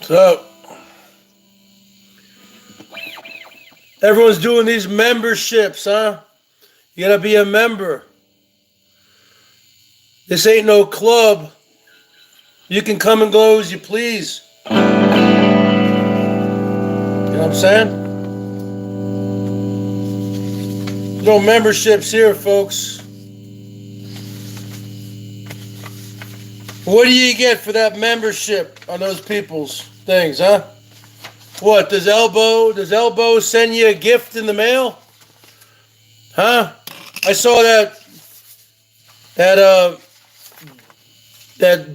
So, everyone's doing these memberships, huh? You gotta be a member. This ain't no club. You can come and go as you please. You know what I'm saying? No memberships here, folks. What do you get for that membership on those people's things, huh? What, does Elbow send you a gift in the mail? Huh? I saw that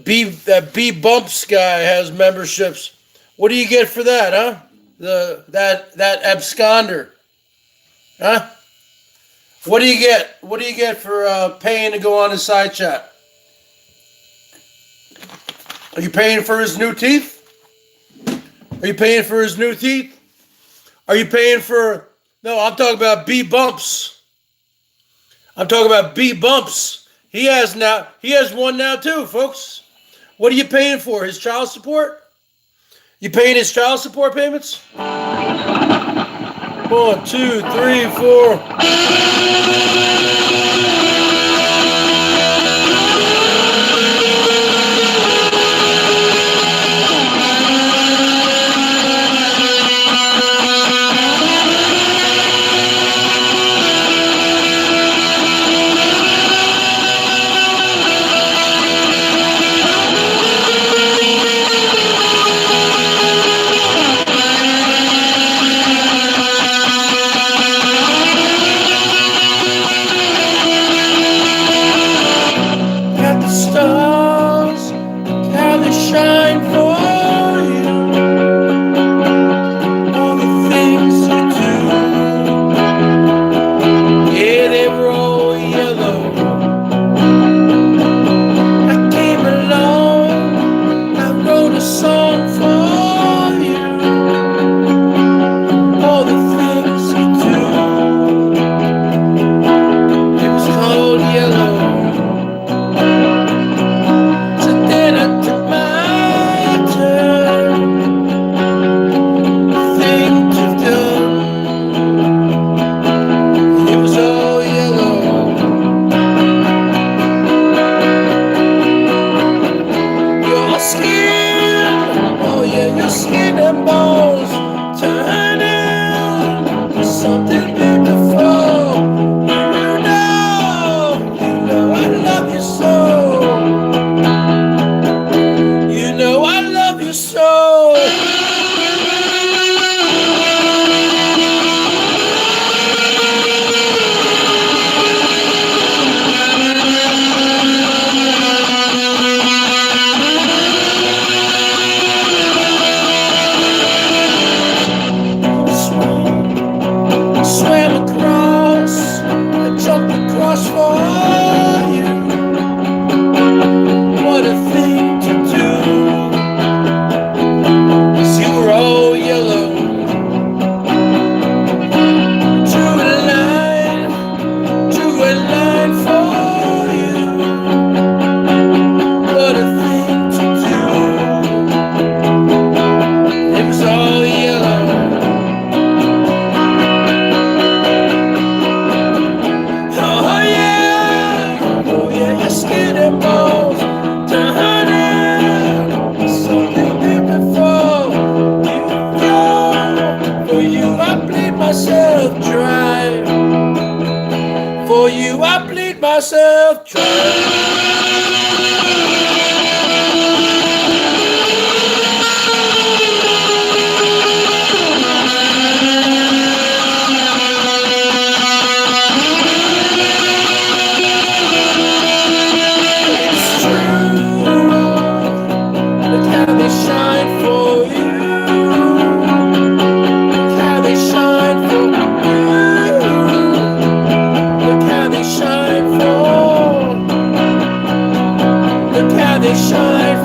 B Bumps guy has memberships. What do you get for that, huh? That absconder. Huh? What do you get? What do you get for paying to go on his side chat? Are you paying for his new teeth? Are you paying for his new teeth? Are you paying for... No, I'm talking about B Bumps. I'm talking about B Bumps. He has one now too, folks. What are you paying for? His child support? You paying his child support payments? 1, 2, 3, 4.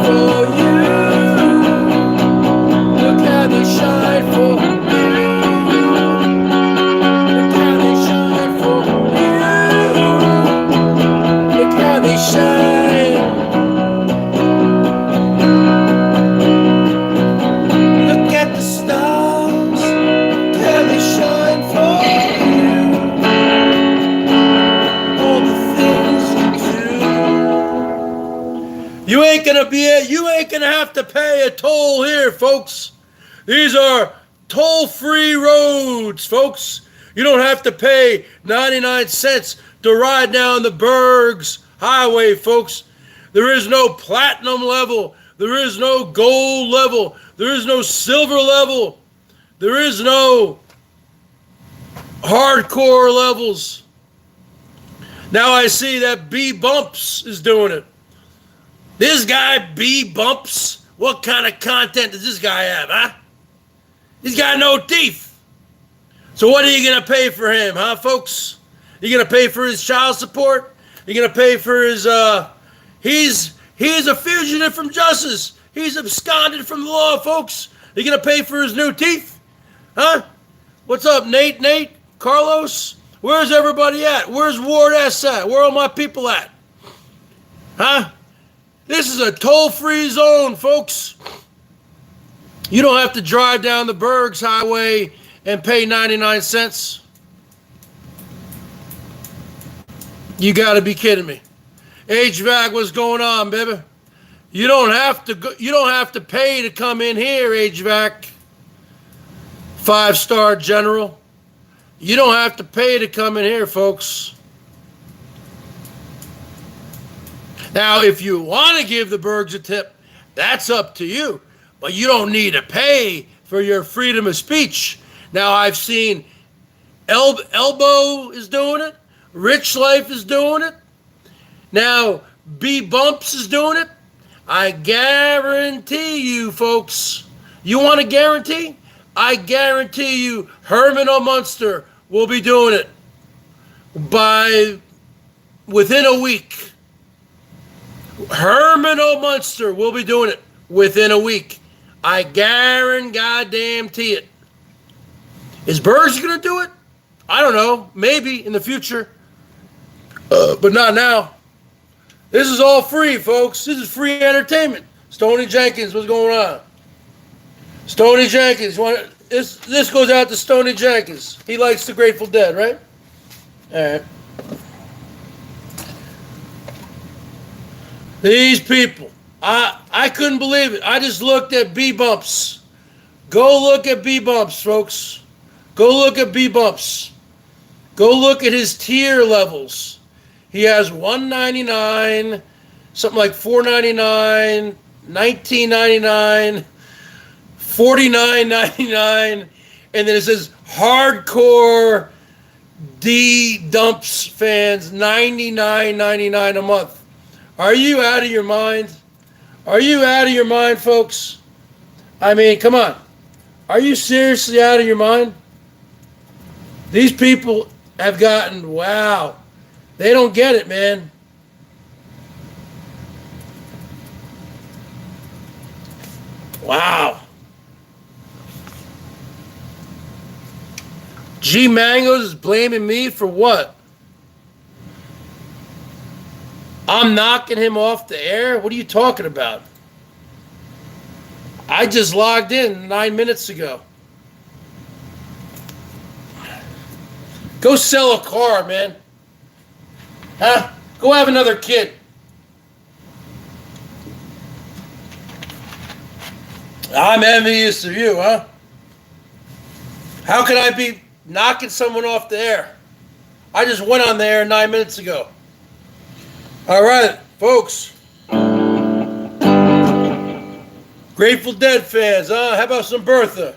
for you. Look how they shine for you. Look how they shine for you. Look how they shine. Look at the stars. Look how they shine for you. All the things you do. You ain't gonna have to pay a toll here, folks. These are toll-free roads, folks. You don't have to pay 99 cents to ride down the BERGS highway, folks. There is no platinum level. There is no gold level. There is no silver level. There is no hardcore levels. Now I see that B Bumps is doing it. This guy, B Bumps, what kind of content does this guy have, huh? He's got no teeth. So what are you going to pay for him, huh, folks? You going to pay for his child support? You going to pay for his, he's a fugitive from justice. He's absconded from the law, folks. You going to pay for his new teeth? Huh? What's up, Nate? Carlos? Where's everybody at? Where's Ward S at? Where are my people at? Huh? This is a toll-free zone, folks. You don't have to drive down the BERGS highway and pay 99 cents. You got to be kidding me. HVAC, what's going on, baby? You don't have to pay to come in here, HVAC. 5-star general. You don't have to pay to come in here, folks. Now, if you want to give the BERGS a tip, that's up to you. But you don't need to pay for your freedom of speech. Now, I've seen Elbow is doing it. Rich Life is doing it. Now, B Bumps is doing it. I guarantee you, folks. You want a guarantee? I guarantee you Herman O. Munster will be doing it within a week. Herman O. Munster will be doing it within a week. I guarantee it. Is BERGS going to do it? I don't know. Maybe in the future. But not now. This is all free, folks. This is free entertainment. Stoney Jenkins, what's going on? Stoney Jenkins. This goes out to Stoney Jenkins. He likes the Grateful Dead, right? All right. These people. I couldn't believe it. I just looked at B Bumps. Go look at B Bumps, folks. Go look at B Bumps. Go look at his tier levels. He has $1.99, something like $4.99, $19.99, $49.99, and then it says hardcore D Dumps fans, $99.99 a month. Are you out of your mind? Are you out of your mind, folks? I mean, come on. Are you seriously out of your mind? These people have gotten, wow. They don't get it, man. Wow. G Mangoes is blaming me for what? I'm knocking him off the air? What are you talking about? I just logged in 9 minutes ago. Go sell a car, man. Huh? Go have another kid. I'm envious of you, huh? How could I be knocking someone off the air? I just went on the air 9 minutes ago. All right, folks. Grateful Dead fans, huh? How about some Bertha?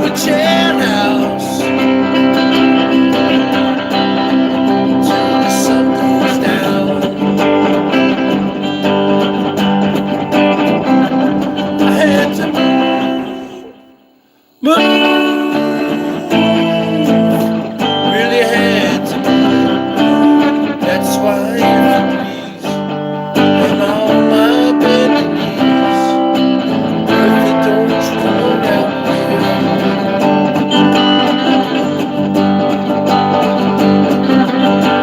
a jailhouse till the sun goes down. I had to move, really had to move. That's why if you please, I'm on my bended knees. If you don't come around here,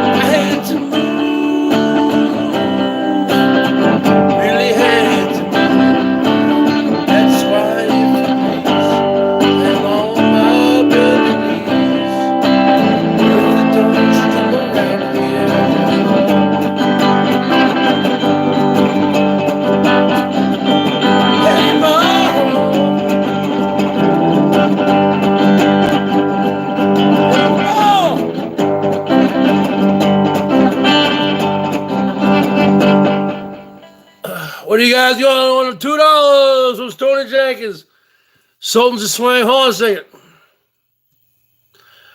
I had to move, really had to move. That's why if you please, I'm on my bended knees. If you don't come around here, hey, Mom. Oh! What do you guys got on $2? From Tony Jenkins? Sultans of Swing. Hold on a second.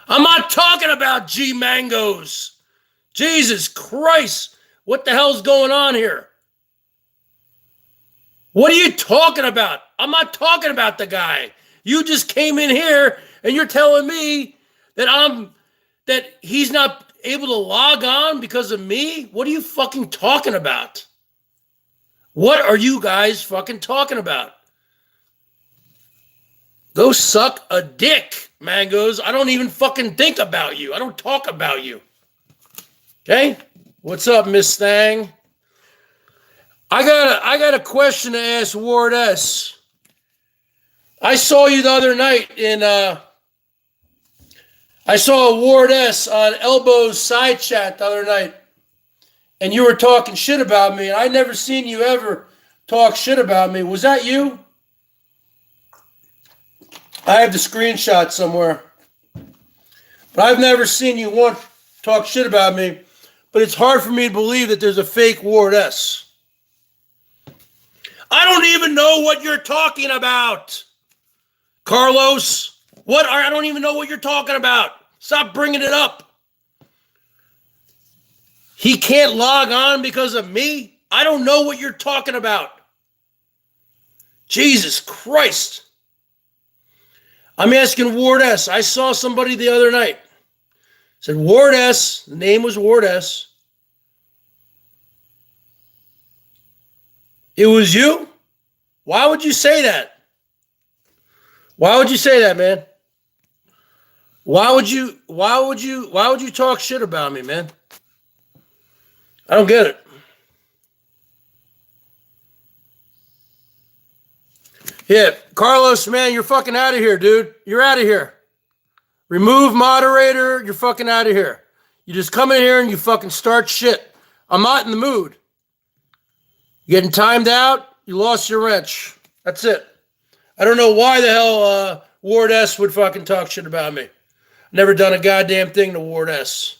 I'm not talking about G Mangoes. Jesus Christ. What the hell's going on here? What are you talking about? I'm not talking about the guy. You just came in here and you're telling me that he's not able to log on because of me? What are you fucking talking about? What are you guys fucking talking about? Go suck a dick, Mangoes. I don't even fucking think about you. I don't talk about you. Okay? What's up, Miss Thang? I got a question to ask Ward S. I saw you the other night I saw Ward S on Elbow's side chat the other night. And you were talking shit about me. And I never seen you ever talk shit about me. Was that you? I have the screenshot somewhere. But I've never seen you once talk shit about me. But it's hard for me to believe that there's a fake Ward S. I don't even know what you're talking about. Carlos, I don't even know what you're talking about. Stop bringing it up. He can't log on because of me? I don't know what you're talking about. Jesus Christ. I'm asking Ward S. I saw somebody the other night. Said Ward S. The name was Ward S. It was you? Why would you say that? Why would you say that, man? Why would you talk shit about me, man? I don't get it. Yeah, Carlos, man, you're fucking out of here, dude. You're out of here. Remove moderator. You're fucking out of here. You just come in here and you fucking start shit. I'm not in the mood. You're getting timed out. You lost your wrench. That's it. I don't know why the hell Ward S would fucking talk shit about me. Never done a goddamn thing to Ward S.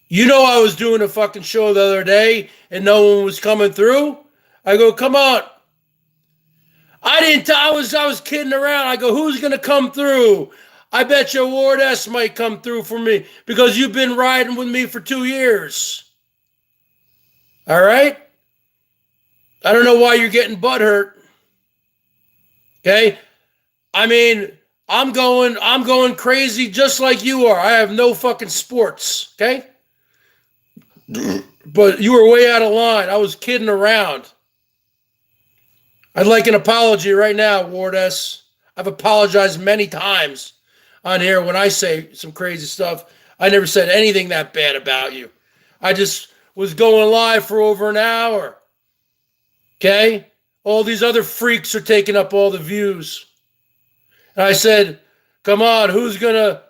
You know I was doing a fucking show the other day and no one was coming through. I go, come on. I was kidding around. I go, who's going to come through? I bet you Ward S might come through for me because you've been riding with me for 2 years. All right? I don't know why you're getting butthurt. Okay? I mean, I'm going crazy just like you are. I have no fucking sports. Okay? But you were way out of line. I was kidding around. I'd like an apology right now, Ward S. I've apologized many times on here when I say some crazy stuff. I never said anything that bad about you. I just was going live for over an hour. Okay? All these other freaks are taking up all the views. And I said, come on, who's gonna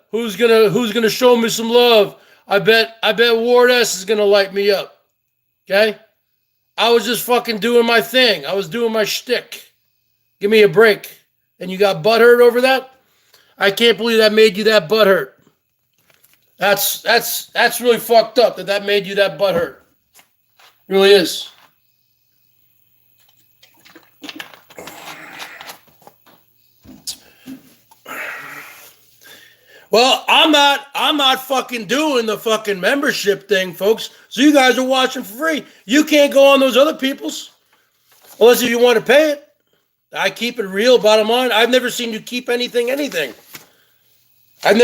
show me some love? I bet Ward S is gonna light me up. Okay? I was just fucking doing my thing. I was doing my shtick. Give me a break. And you got butthurt over that? I can't believe that made you that butthurt. That's really fucked up that made you that butthurt. It really is. Well, I'm not fucking doing the fucking membership thing, folks. So you guys are watching for free. You can't go on those other people's unless if you want to pay it. I keep it real, bottom line. I've never seen you keep anything. I've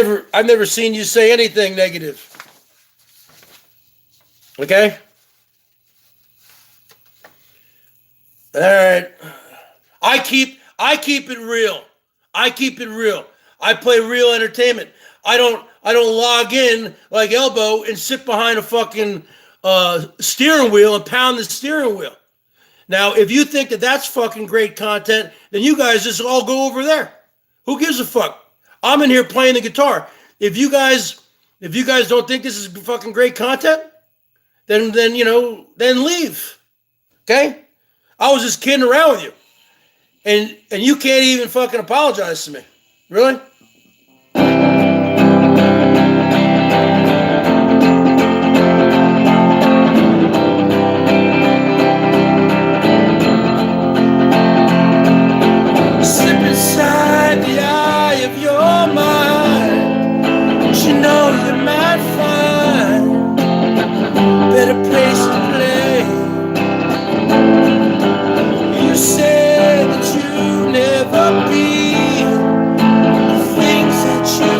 never seen you say anything negative. Okay? All right. I keep it real. I keep it real. I play real entertainment. I don't log in like Elbow and sit behind a fucking steering wheel and pound the steering wheel. Now, if you think that that's fucking great content, then you guys just all go over there. Who gives a fuck? I'm in here playing the guitar. If you guys don't think this is fucking great content, then leave. Okay? I was just kidding around with you. And you can't even fucking apologize to me. Really? Slip inside the eye of your mind. You know you might find better place to play. You said that you never be the things that you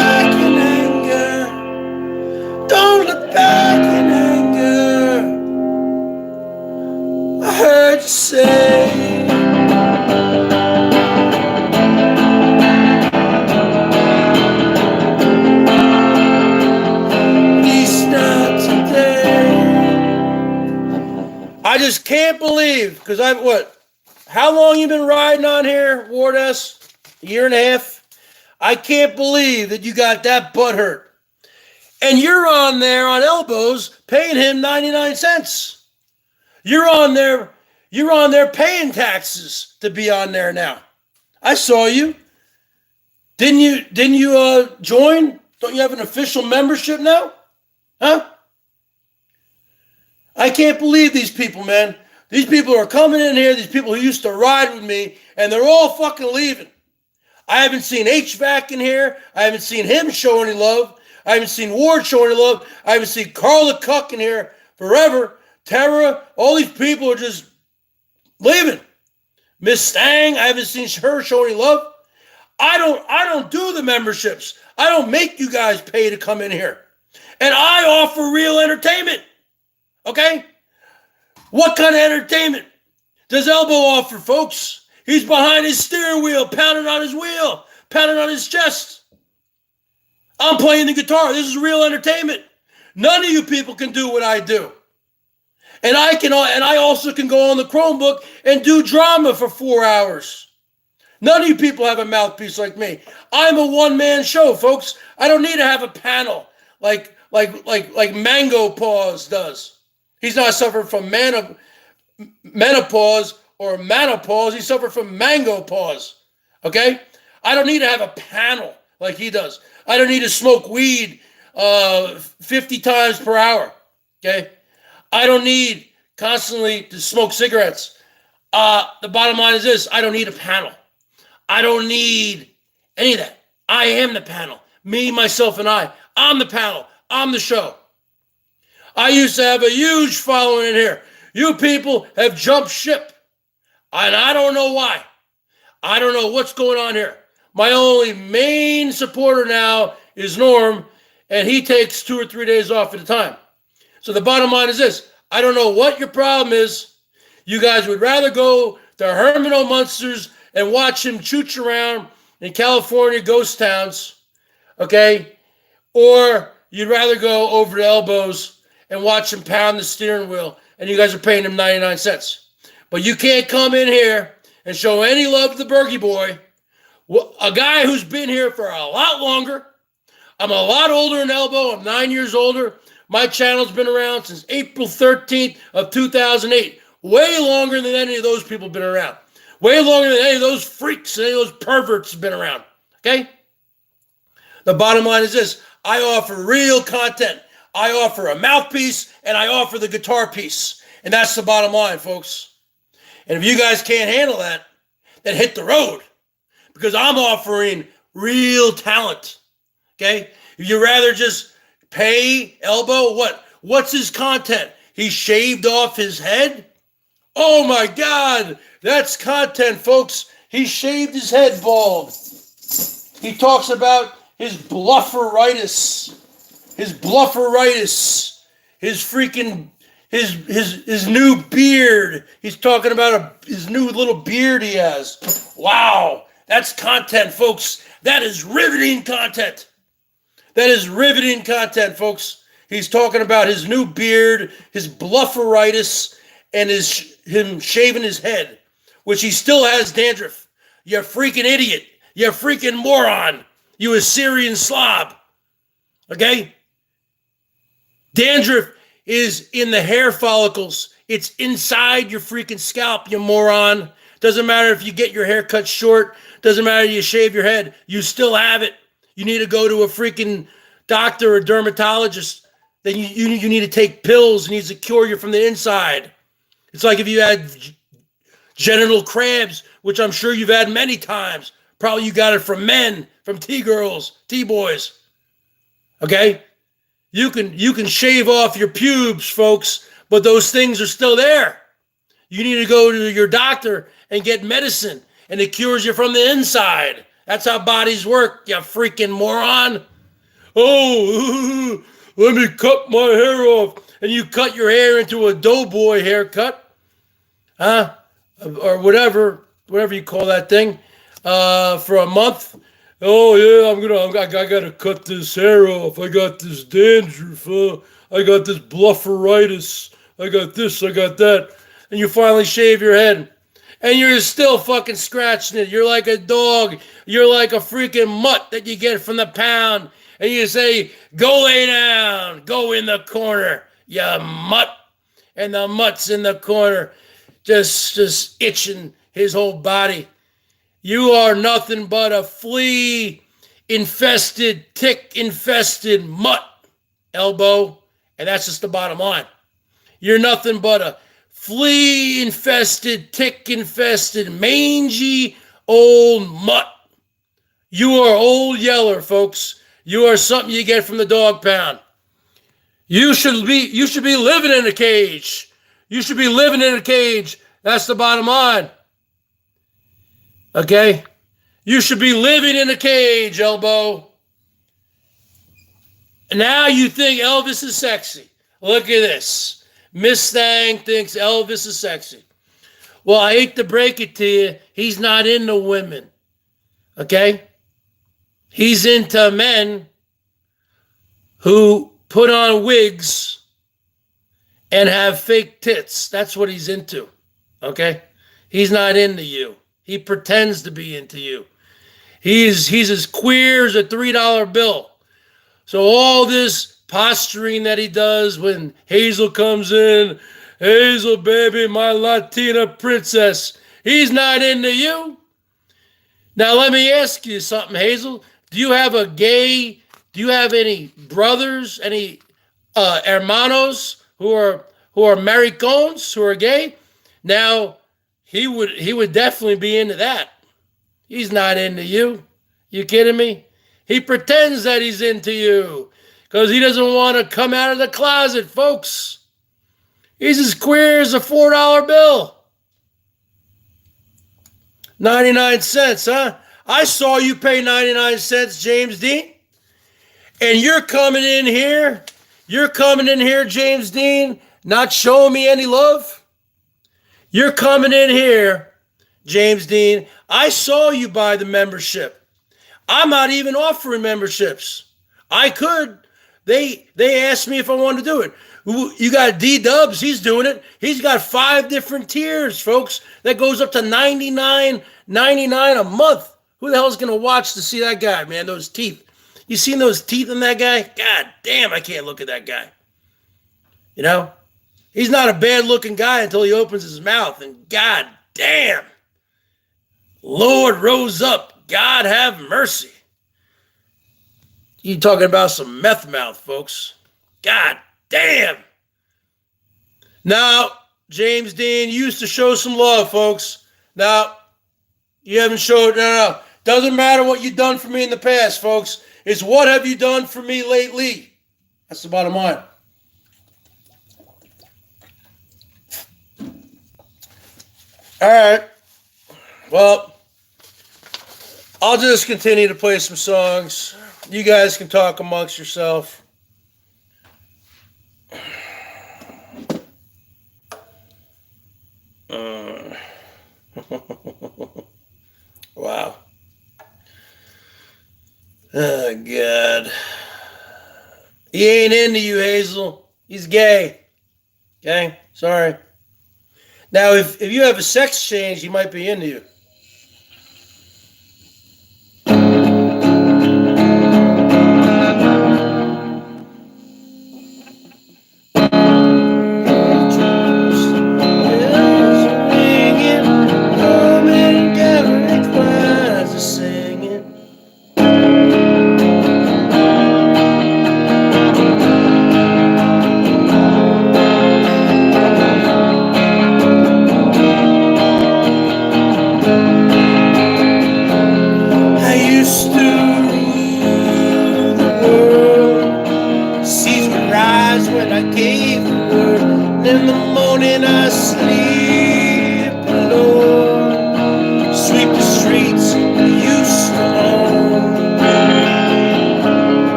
back in anger. Don't look back in anger. I heard you say. I just can't believe, because how long you been riding on here, Ward S? A year and a half? I can't believe that you got that butt hurt. And you're on there on elbows paying him 99 cents. You're on there paying taxes to be on there now. I saw you. Didn't you join? Don't you have an official membership now? Huh? I can't believe these people, man. These people are coming in here, these people who used to ride with me, and they're all fucking leaving. I haven't seen HVAC in here. I haven't seen him show any love. I haven't seen Ward show any love. I haven't seen Carla Cuck in here forever. Tara, all these people are just leaving. Miss Stang, I haven't seen her show any love. I don't do the memberships. I don't make you guys pay to come in here. And I offer real entertainment. Okay? What kind of entertainment does Elbow offer, folks? He's behind his steering wheel, pounding on his wheel, pounding on his chest. I'm playing the guitar. This is real entertainment. None of you people can do what I do. And I also can go on the Chromebook and do drama for 4 hours. None of you people have a mouthpiece like me. I'm a one-man show, folks. I don't need to have a panel like Mango Paws does. He's not suffering from menopause or menopause. He suffered from mango pause. Okay? I don't need to have a panel like he does. I don't need to smoke weed 50 times per hour. Okay? I don't need constantly to smoke cigarettes. The bottom line is this. I don't need a panel. I don't need any of that. I am the panel. Me, myself, and I. I'm the panel. I'm the show. I used to have a huge following in here. You people have jumped ship. And I don't know why. I don't know what's going on here. My only main supporter now is Norm, and he takes 2 or 3 days off at a time. So the bottom line is this. I don't know what your problem is. You guys would rather go to Herman O. Munster's and watch him chooch around in California ghost towns, okay? Or you'd rather go over to Elbows and watch him pound the steering wheel, and you guys are paying him 99 cents. But you can't come in here and show any love to the Bergie boy, a guy who's been here for a lot longer. I'm a lot older than Elbow. I'm 9 years older. My channel's been around since April 13th of 2008. Way longer than any of those people have been around. Way longer than any of those freaks and any of those perverts have been around. Okay? The bottom line is this. I offer real content. I offer a mouthpiece, and I offer the guitar piece. And that's the bottom line, folks. And if you guys can't handle that, then hit the road. Because I'm offering real talent. Okay? If you rather just pay Elbow, what's his content? He shaved off his head? Oh my God, that's content, folks. He shaved his head bald. He talks about his blufferitis, his freaking, his new beard. He's talking about his new little beard he has. Wow, that's content, folks. That is riveting content. That is riveting content, folks. He's talking about his new beard, his blufferitis, and him shaving his head, which he still has dandruff. You freaking idiot. You freaking moron. You Assyrian slob. Okay? Dandruff is in the hair follicles. It's inside your freaking scalp, you moron. Doesn't matter if you get your hair cut short. Doesn't matter if you shave your head. You still have it. You need to go to a freaking doctor or dermatologist. Then you need to take pills. It needs to cure you from the inside. It's like if you had genital cramps, which I'm sure you've had many times. Probably you got it from men, from T-girls, T-boys. Okay? You can shave off your pubes, folks, but those things are still there. You need to go to your doctor and get medicine, and it cures you from the inside. That's how bodies work, you freaking moron. Oh, let me cut my hair off. And you cut your hair into a doughboy haircut, huh? Or whatever you call that thing, for a month. Oh yeah, I gotta cut this hair off. I got this dandruff. I got this blufferitis. I got this. I got that. And you finally shave your head, and you're still fucking scratching it. You're like a dog. You're like a freaking mutt that you get from the pound, and you say, "Go lay down. Go in the corner, you mutt." And the mutt's in the corner, just itching his whole body. You are nothing but a flea-infested, tick-infested mutt, elbow. And that's just the bottom line. You're nothing but a flea-infested, tick-infested, mangy old mutt. You are old yeller, folks. You are something you get from the dog pound. You should be living in a cage. You should be living in a cage. That's the bottom line. Okay? You should be living in a cage, elbow. And now you think Elvis is sexy. Look at this. Miss Thang thinks Elvis is sexy. Well, I hate to break it to you. He's not into women. Okay? He's into men who put on wigs and have fake tits. That's what he's into. Okay? He's not into you. He pretends to be into you. He's as queer as a $3 bill. So all this posturing that he does when Hazel comes in, Hazel, baby, my Latina princess, he's not into you. Now let me ask you something, Hazel. Do you have any brothers, any hermanos who are maricones, who are gay? Now, he would definitely be into that. He's not into you. You kidding me? He pretends that he's into you because he doesn't want to come out of the closet, folks. He's as queer as a $4 bill. 99 cents, huh? I saw you pay 99 cents, James Dean. And you're coming in here, James Dean, not showing me any love. You're coming in here, James Dean. I saw you buy the membership. I'm not even offering memberships. I could. They asked me if I wanted to do it. You got D-Dubs, he's doing it. He's got 5 different tiers, folks. That goes up to $99.99 a month. Who the hell is going to watch to see that guy, man? Those teeth. You seen those teeth in that guy? God damn, I can't look at that guy. You know? He's not a bad-looking guy until he opens his mouth, and God damn. Lord rose up. God have mercy. You talking about some meth mouth, folks. God damn. Now, James Dean, you used to show some love, folks. Now, you haven't showed, no. Doesn't matter what you've done for me in the past, folks. It's what have you done for me lately? That's the bottom line. All right. Well, I'll just continue to play some songs. You guys can talk amongst yourself. Wow. Oh, God. He ain't into you, Hazel. He's gay. Okay? Sorry. Now, if you have a sex change, he might be into you.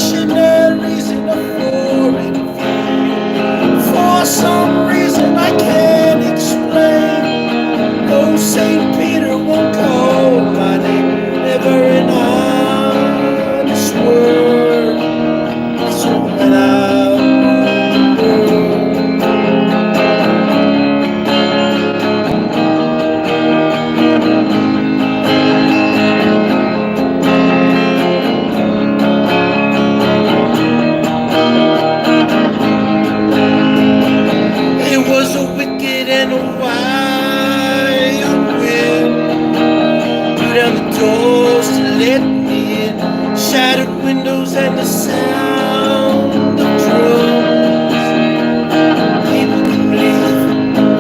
missionaries in a foreign field. For some reason I can't explain, no St. Peter won't call my name. Never an honest word. So when it was a wicked and a wild wind, blew down the doors to let me in, shattered windows and the sound of drums. People can believe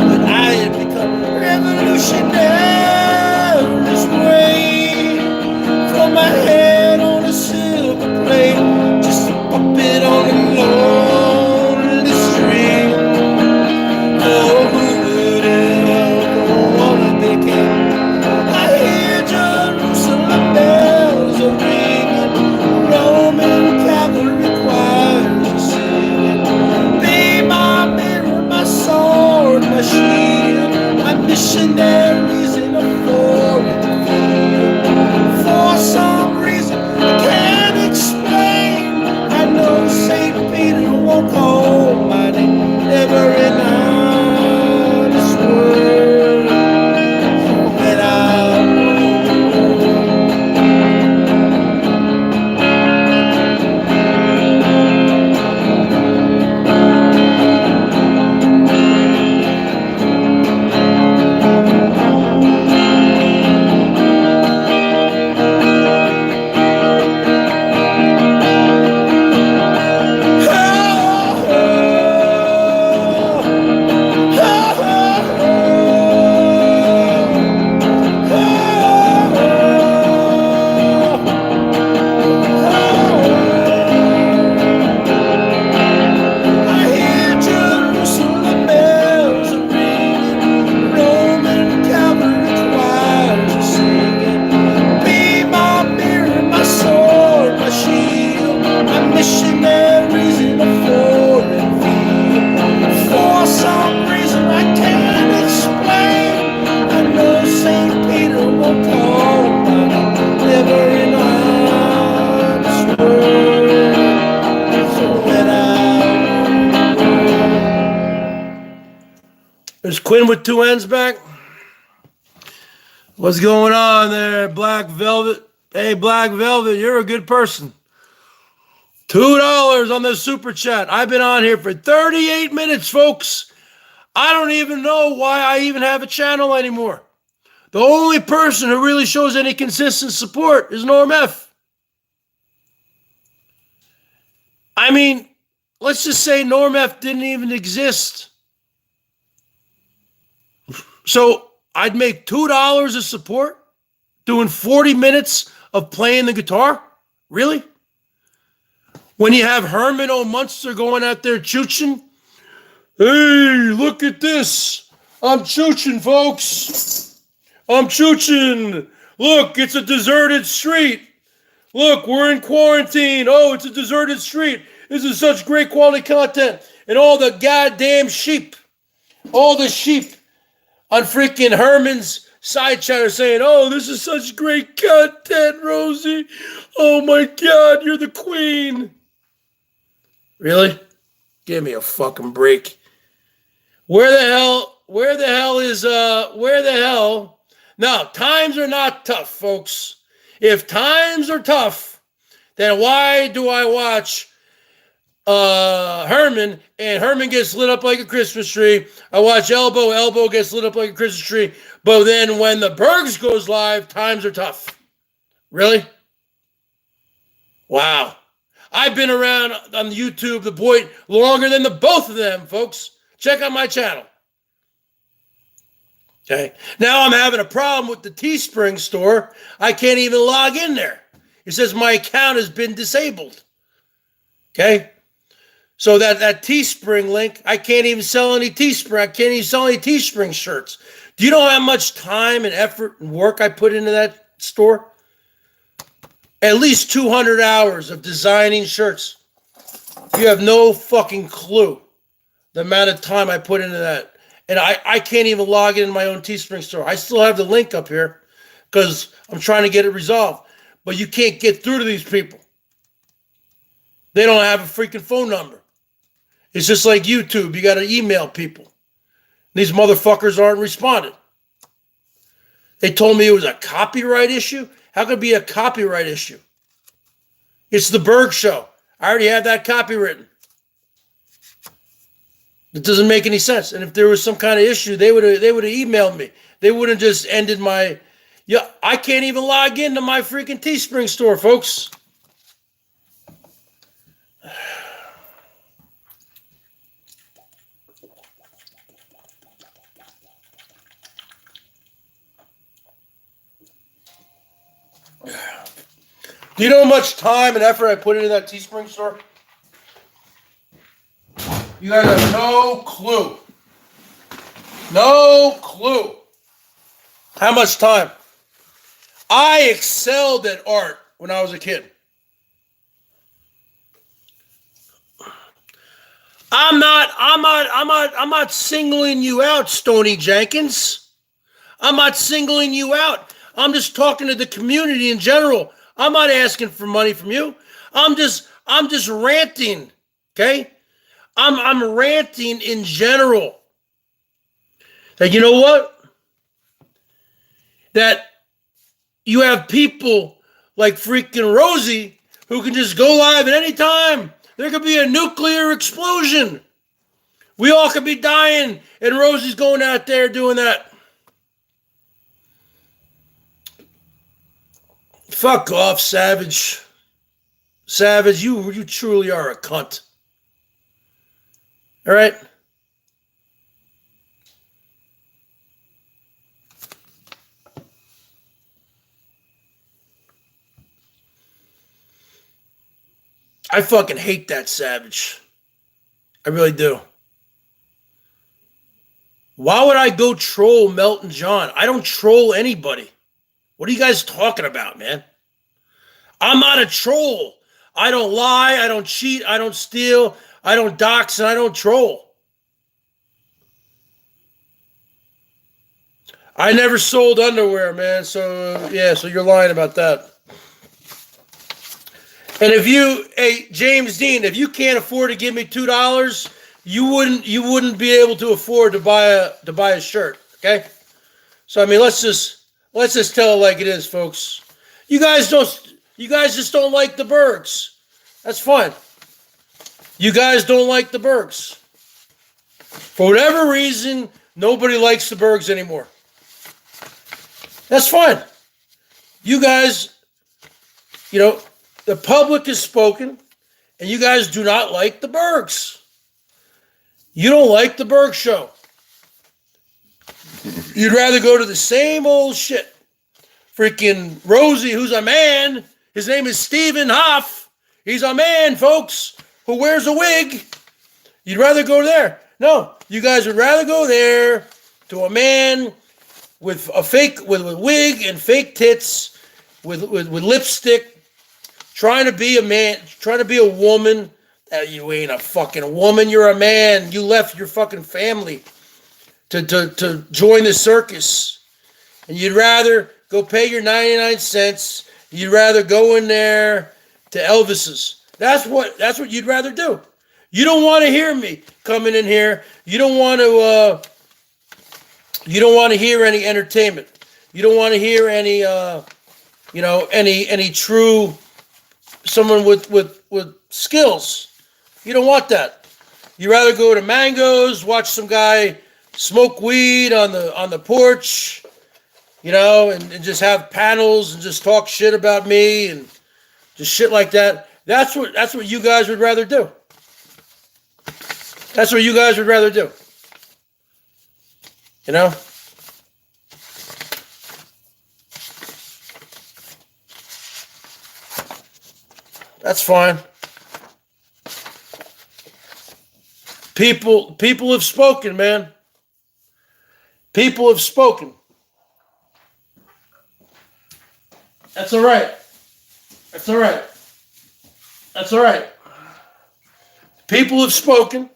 that I had become revolutionaries, way from my head on a silver plate, just a puppet on a lonely string. Oh, who would ever wanna be king? I hear Jerusalem bells are ringing, Roman cavalry choirs are singing. Be my mirror, my sword, my shield, my missionaries in a foreign field. For some reason I can't explain, I know St. Peter won't call my name. Never an honest word. When missionaries in a foreign field. For some reason I can't explain, I know St. Peter won't call my name. Never an honest word. So when There's Quinn with two ends back. What's going on there, Black Velvet? Hey, Black Velvet, you're a good person. $2 on the super chat. I've been on here for 38 minutes, folks. I don't even know why I even have a channel anymore. The only person who really shows any consistent support is Norm F. I mean, let's just say Norm F didn't even exist. So I'd make $2 of support doing 40 minutes of playing the guitar? Really? When you have Herman O. Munster going out there chooching? Hey, look at this. I'm chooching, folks. I'm chooching. Look, it's a deserted street. Look, we're in quarantine. Oh, it's a deserted street. This is such great quality content. And all the goddamn sheep, all the sheep on freaking Herman's side chat are saying, oh, this is such great content, Rosie. Oh my God, you're the queen. Really? Give me a fucking break. Where the hell is, No, times are not tough, folks. If times are tough, then why do I watch Herman, and Herman gets lit up like a Christmas tree? I watch Elbow gets lit up like a Christmas tree. But then when the Bergs goes live, times are tough. Really? Wow. I've been around on YouTube, the boy, longer than the both of them, folks. Check out my channel. Okay. Now I'm having a problem with the TeeSpring store. I can't even log in there. It says my account has been disabled. Okay. So that TeeSpring link, I can't even sell any TeeSpring. I can't even sell any TeeSpring shirts. Do you know how much time and effort and work I put into that store? at least 200 hours of designing shirts. You have no fucking clue the amount of time I put into that. And I can't even log in my own TeeSpring store. I still have the link up here because I'm trying to get it resolved. But you can't get through to these people. They don't have a freaking phone number. It's just like YouTube. You got to email people. These motherfuckers aren't responding. They told me it was a copyright issue. How could it be a copyright issue? It's the BERGS Show. I already have that copywritten. It doesn't make any sense. And if there was some kind of issue, they would have emailed me. They wouldn't just ended my. Yeah, I can't even log into my freaking TeeSpring store, folks. Do you know how much time and effort I put into that TeeSpring store? You guys have no clue. No clue. How much time? I excelled at art when I was a kid. I'm not singling you out, Stony Jenkins. I'm not singling you out. I'm just talking to the community in general. I'm not asking for money from you. I'm just ranting, okay? I'm ranting in general. That you know what? That you have people like freaking Rosie who can just go live at any time. There could be a nuclear explosion. We all could be dying, and Rosie's going out there doing that. Fuck off, Savage. Savage, you truly are a cunt. All right? I fucking hate that Savage. I really do. Why would I go troll Melton John? I don't troll anybody. What are you guys talking about, man? I'm not a troll. I don't lie. I don't cheat. I don't steal. I don't dox, and I don't troll. I never sold underwear, man. So, yeah, so you're lying about that. And if you, hey, James Dean, if you can't afford to give me $2, you wouldn't be able to afford to buy a shirt, okay? So I mean, let's just tell it like it is, folks. You guys just don't like the BERGS. That's fine. You guys don't like the BERGS. For whatever reason, nobody likes the BERGS anymore. That's fine. You guys, the public has spoken, and you guys do not like the BERGS. You don't like the BERGS Show. You'd rather go to the same old shit. Freaking Rosie, who's a man. His name is Stephen Hoff. He's a man, folks, who wears a wig. You'd rather go there. No, you guys would rather go there to a man with a wig and fake tits, with lipstick, trying to be a man, trying to be a woman. You ain't a fucking woman. You're a man. You left your fucking family to join the circus, and you'd rather go pay your 99 cents. You'd rather go in there to Elvis's. That's what you'd rather do. You don't want to hear me coming in here. You don't want to hear any entertainment. You don't want to hear any any true someone with skills. You don't want that. You rather go to Mango's, watch some guy smoke weed on the porch, and just have panels and just talk shit about me and just shit like that. That's what you guys would rather do. That's what you guys would rather do. That's fine. People have spoken, man. People have spoken. That's all right. That's all right. That's all right. People have spoken.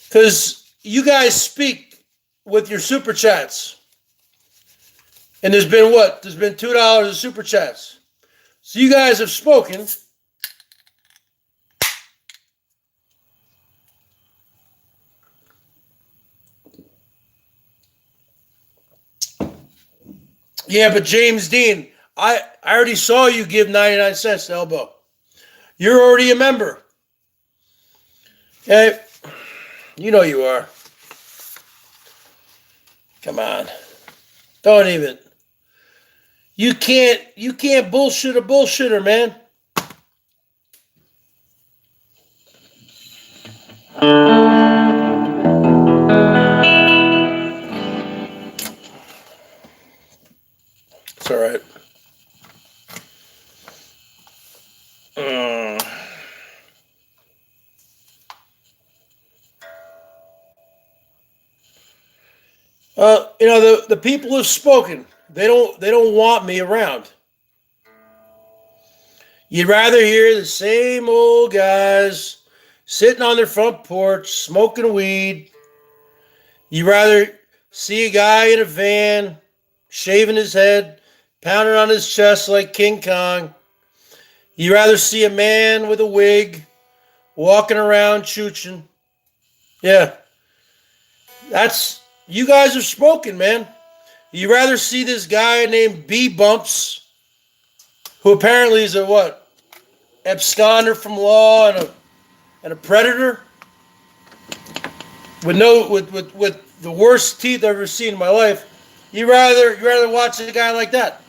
Because you guys speak with your super chats. And there's been what? There's been $2 of super chats. So you guys have spoken. Yeah, but James Dean, I already saw you give 99 cents to Elbow. You're already a member. Okay? You know you are. Come on. Don't even. You can't bullshit a bullshitter, man. It's all right. The people have spoken. They don't want me around. You'd rather hear the same old guys sitting on their front porch smoking weed. You'd rather see a guy in a van shaving his head, pounding on his chest like King Kong. You'd rather see a man with a wig walking around chooching. Yeah. You guys have spoken, man. You'd rather see this guy named B Bumps, who apparently is a what? Absconder from law and a predator with the worst teeth I've ever seen in my life. You rather watch a guy like that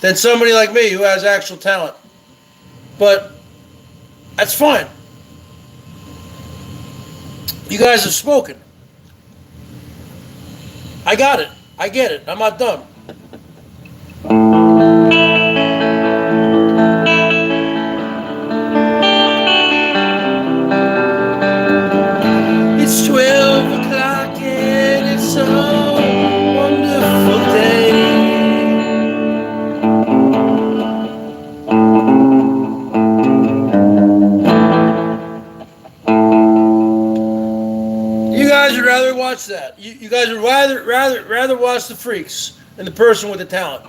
than somebody like me who has actual talent. But that's fine. You guys have spoken. I got it. I get it. I'm not dumb. It's 12 o'clock and it's a wonderful day. You guys would rather watch that. You guys would rather watch the freaks than the person with the talent.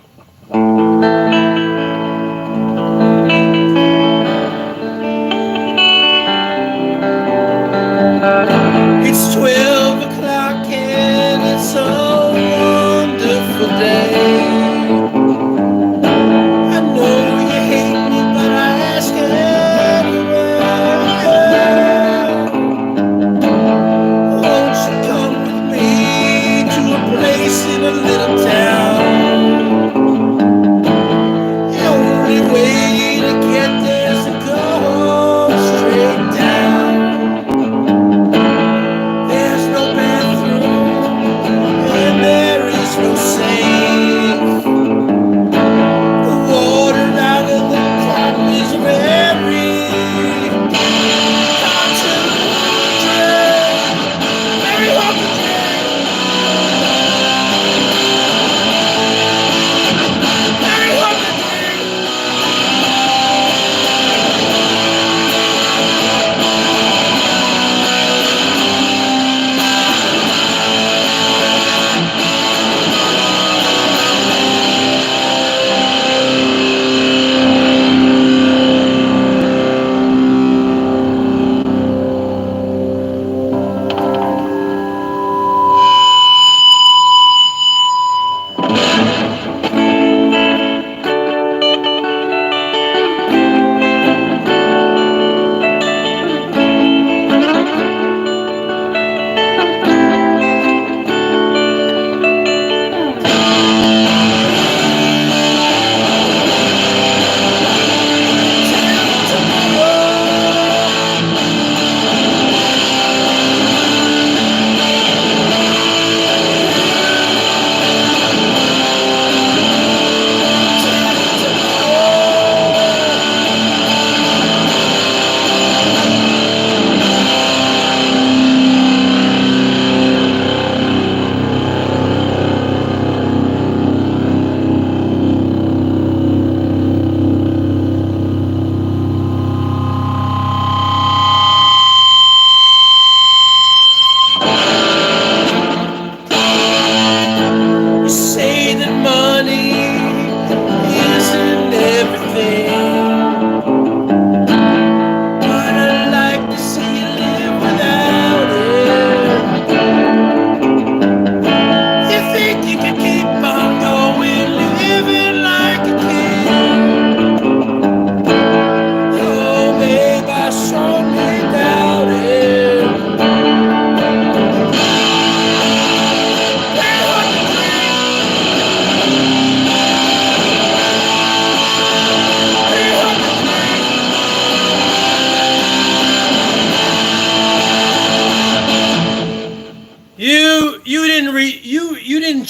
It's 12 o'clock and it's a wonderful day. I know you hate me, but I ask anyway. Won't you come with me to a place in a little town?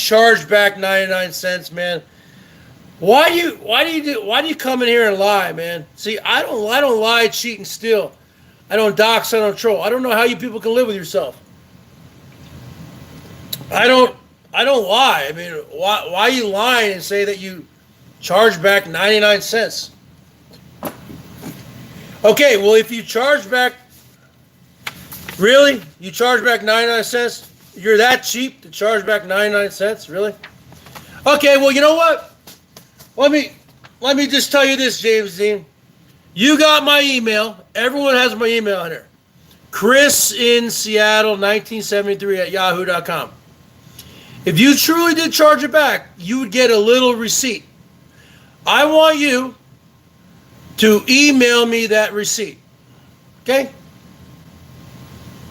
charge back 99 cents, man. Why do you come in here and lie, man? See, I don't lie, cheat, and steal. I don't dox, I don't troll. I don't know how you people can live with yourself. I don't lie. I mean, why are you lying and say that you charge back 99 cents? Okay, well, if you charge back, really? You charge back 99 cents? You're that cheap to charge back 99 cents? Really? Okay, well, you know what? Let me just tell you this, James Dean. You got my email. Everyone has my email in here. Chris in Seattle, 1973 at yahoo.com. If you truly did charge it back, you would get a little receipt. I want you to email me that receipt. Okay?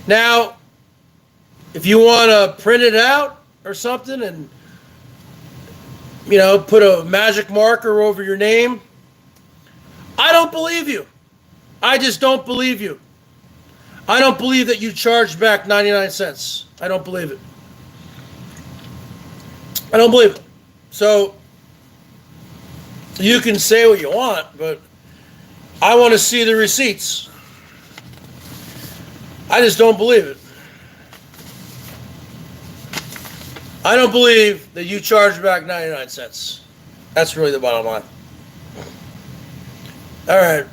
Now, if you want to print it out or something and, you know, put a magic marker over your name, I don't believe you. I just don't believe you. I don't believe that you charged back 99 cents. I don't believe it. I don't believe it. So, you can say what you want, but I want to see the receipts. I just don't believe it. I don't believe that you charged back 99 cents. That's really the bottom line. All right.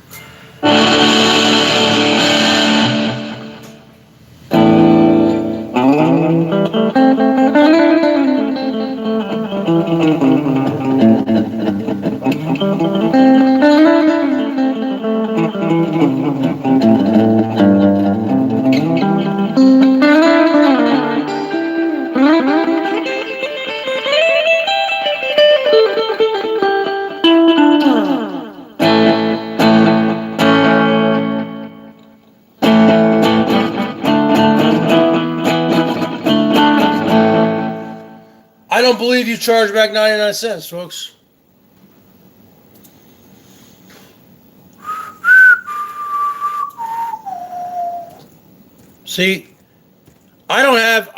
I don't believe you charge back 99 cents, folks. See, I don't have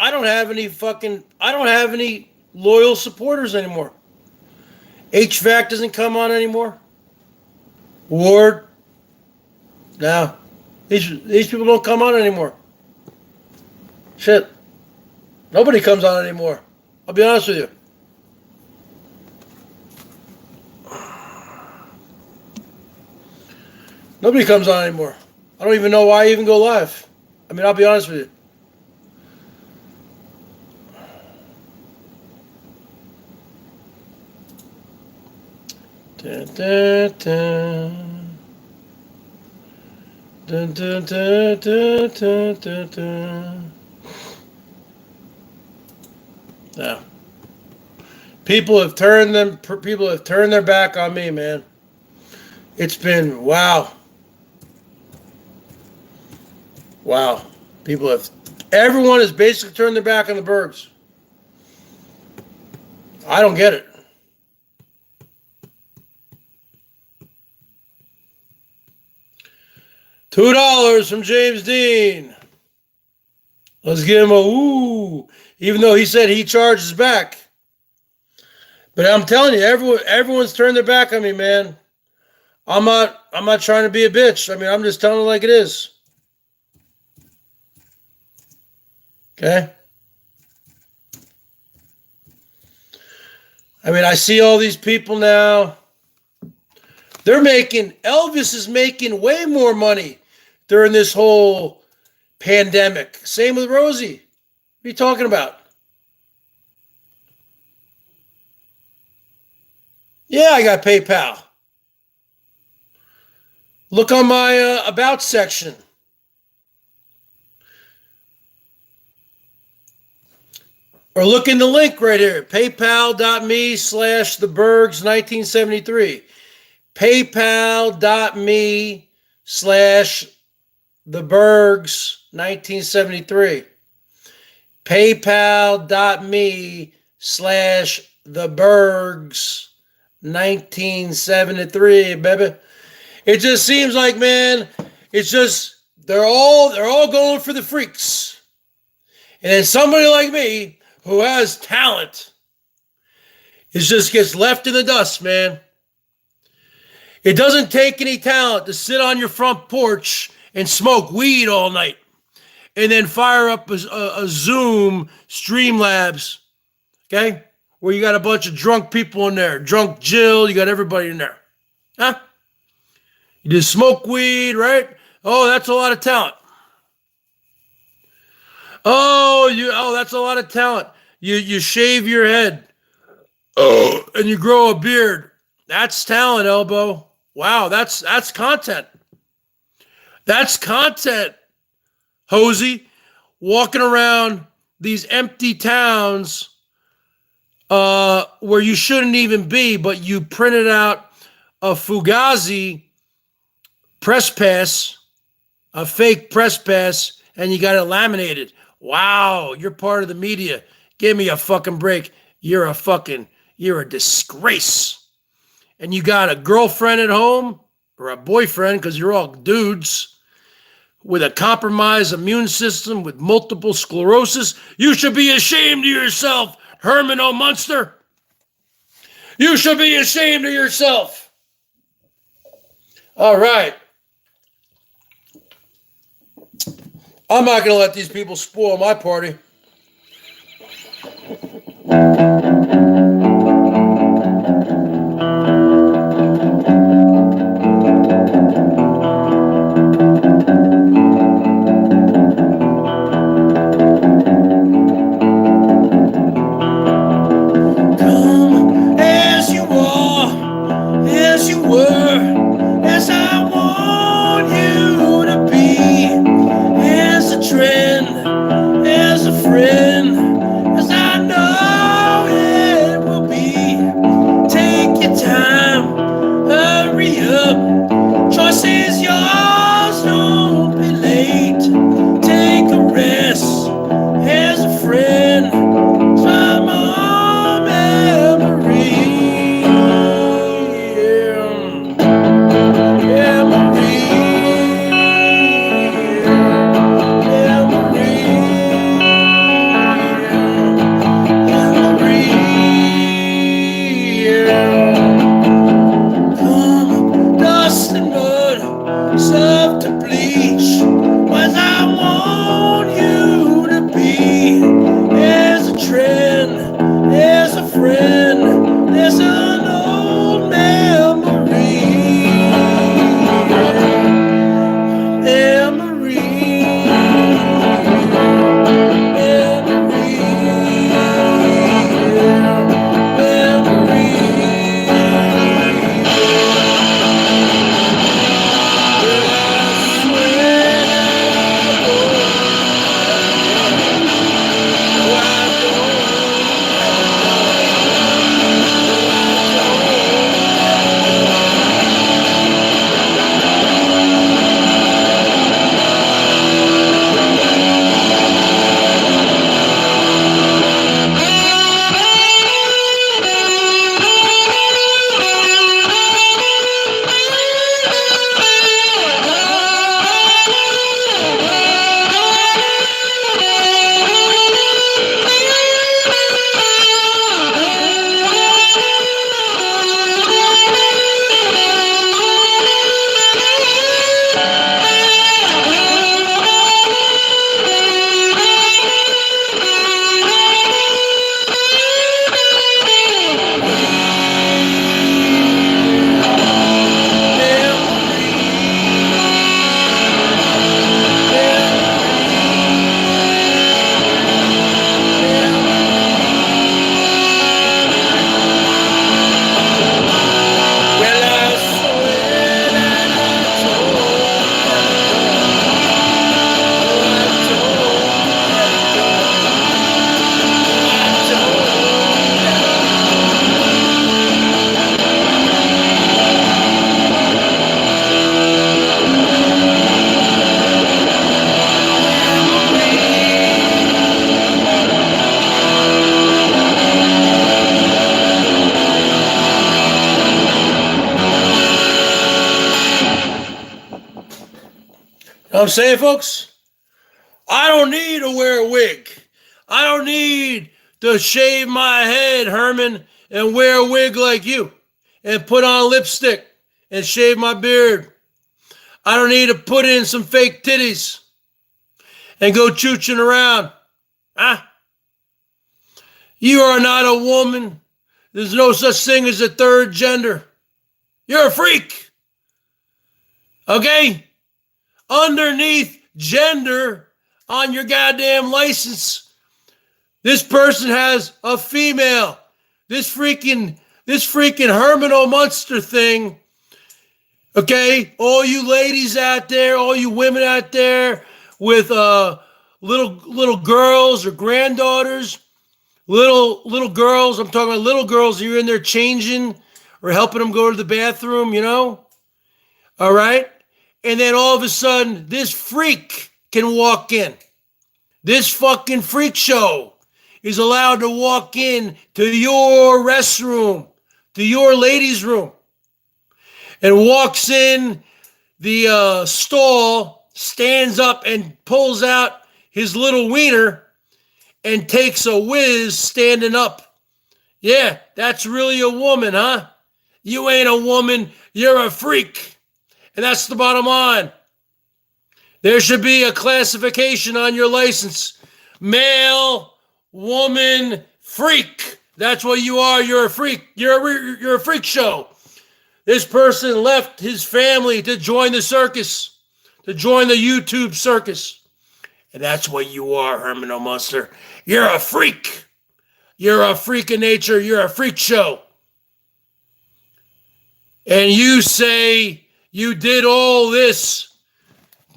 any loyal supporters anymore. HVAC doesn't come on anymore. Ward. No. These people don't come on anymore. Shit. Nobody comes on anymore. I'll be honest with you. Nobody comes on anymore. I don't even know why I even go live. I mean, I'll be honest with you. Dun, dun, dun. Dun, dun, dun, dun, dun, dun, dun. Yeah. People have turned their back on me, man. It's been wow. Wow. Everyone has basically turned their back on the Bergs. I don't get it. $2 from James Dean. Let's give him a woo. Even though he said he charges back. But I'm telling you, everyone's turned their back on me, man. I'm not trying to be a bitch. I mean, I'm just telling it like it is. Okay? I mean, I see all these people now. Elvis is making way more money during this whole pandemic. Same with Rosie. What are you talking about? Yeah, I got PayPal. Look on my About section. Or look in the link right here. PayPal.me/thebergs1973. PayPal.me/thebergs1973. PayPal.me/thebergs1973, baby. It just seems like, man, it's just they're all going for the freaks. And then somebody like me who has talent, It just gets left in the dust, man. It doesn't take any talent to sit on your front porch and smoke weed all night and then fire up a Zoom Streamlabs, okay? Where you got a bunch of drunk people in there. Drunk Jill, you got everybody in there. Huh? You just smoke weed, right? Oh, that's a lot of talent. Oh, that's a lot of talent. You shave your head. Oh, and you grow a beard. That's talent, Elbow. Wow, that's content. That's content, Hosey. Walking around these empty towns where you shouldn't even be, but you printed out a Fugazi press pass, a fake press pass, and you got it laminated. Wow, you're part of the media. Give me a fucking break. You're a disgrace. And you got a girlfriend at home or a boyfriend, because you're all dudes, with a compromised immune system, with multiple sclerosis. You should be ashamed of yourself, Herman O. Munster. You should be ashamed of yourself. All right. I'm not going to let these people spoil my party. Come as you are, as you were, as I want you to be, as a trend, as a friend, as I know it will be. Take your time, hurry up, choice is yours, don't be late. Take a rest, as a friend, try my memory. Serve to bleach, was I want you to be, as a trend, as a friend, as an old memory. Know what I'm saying, folks? I don't need to wear a wig. I don't need to shave my head, Herman, and wear a wig like you and put on lipstick and shave my beard. I don't need to put in some fake titties and go chooching around. Huh? You are not a woman. There's no such thing as a third gender. You're a freak. Okay? Underneath gender on your goddamn license, this person has a female. This freaking Herman O. Munster thing. Okay? All you ladies out there, all you women out there with little girls or granddaughters, little girls, I'm talking about little girls, you're in there changing or helping them go to the bathroom, you know? All right? And then all of a sudden, this freak can walk in. This fucking freak show is allowed to walk in to your restroom, to your ladies' room, and walks in the stall, stands up and pulls out his little wiener and takes a whiz standing up. Yeah, that's really a woman, huh? You ain't a woman, you're a freak. And that's the bottom line. There should be a classification on your license. Male, woman, freak. That's what you are. You're a freak. You're a freak show. This person left his family to join the circus, to join the YouTube circus. And that's what you are, Herman O. Munster. You're a freak. You're a freak of nature. You're a freak show. And you say you did all this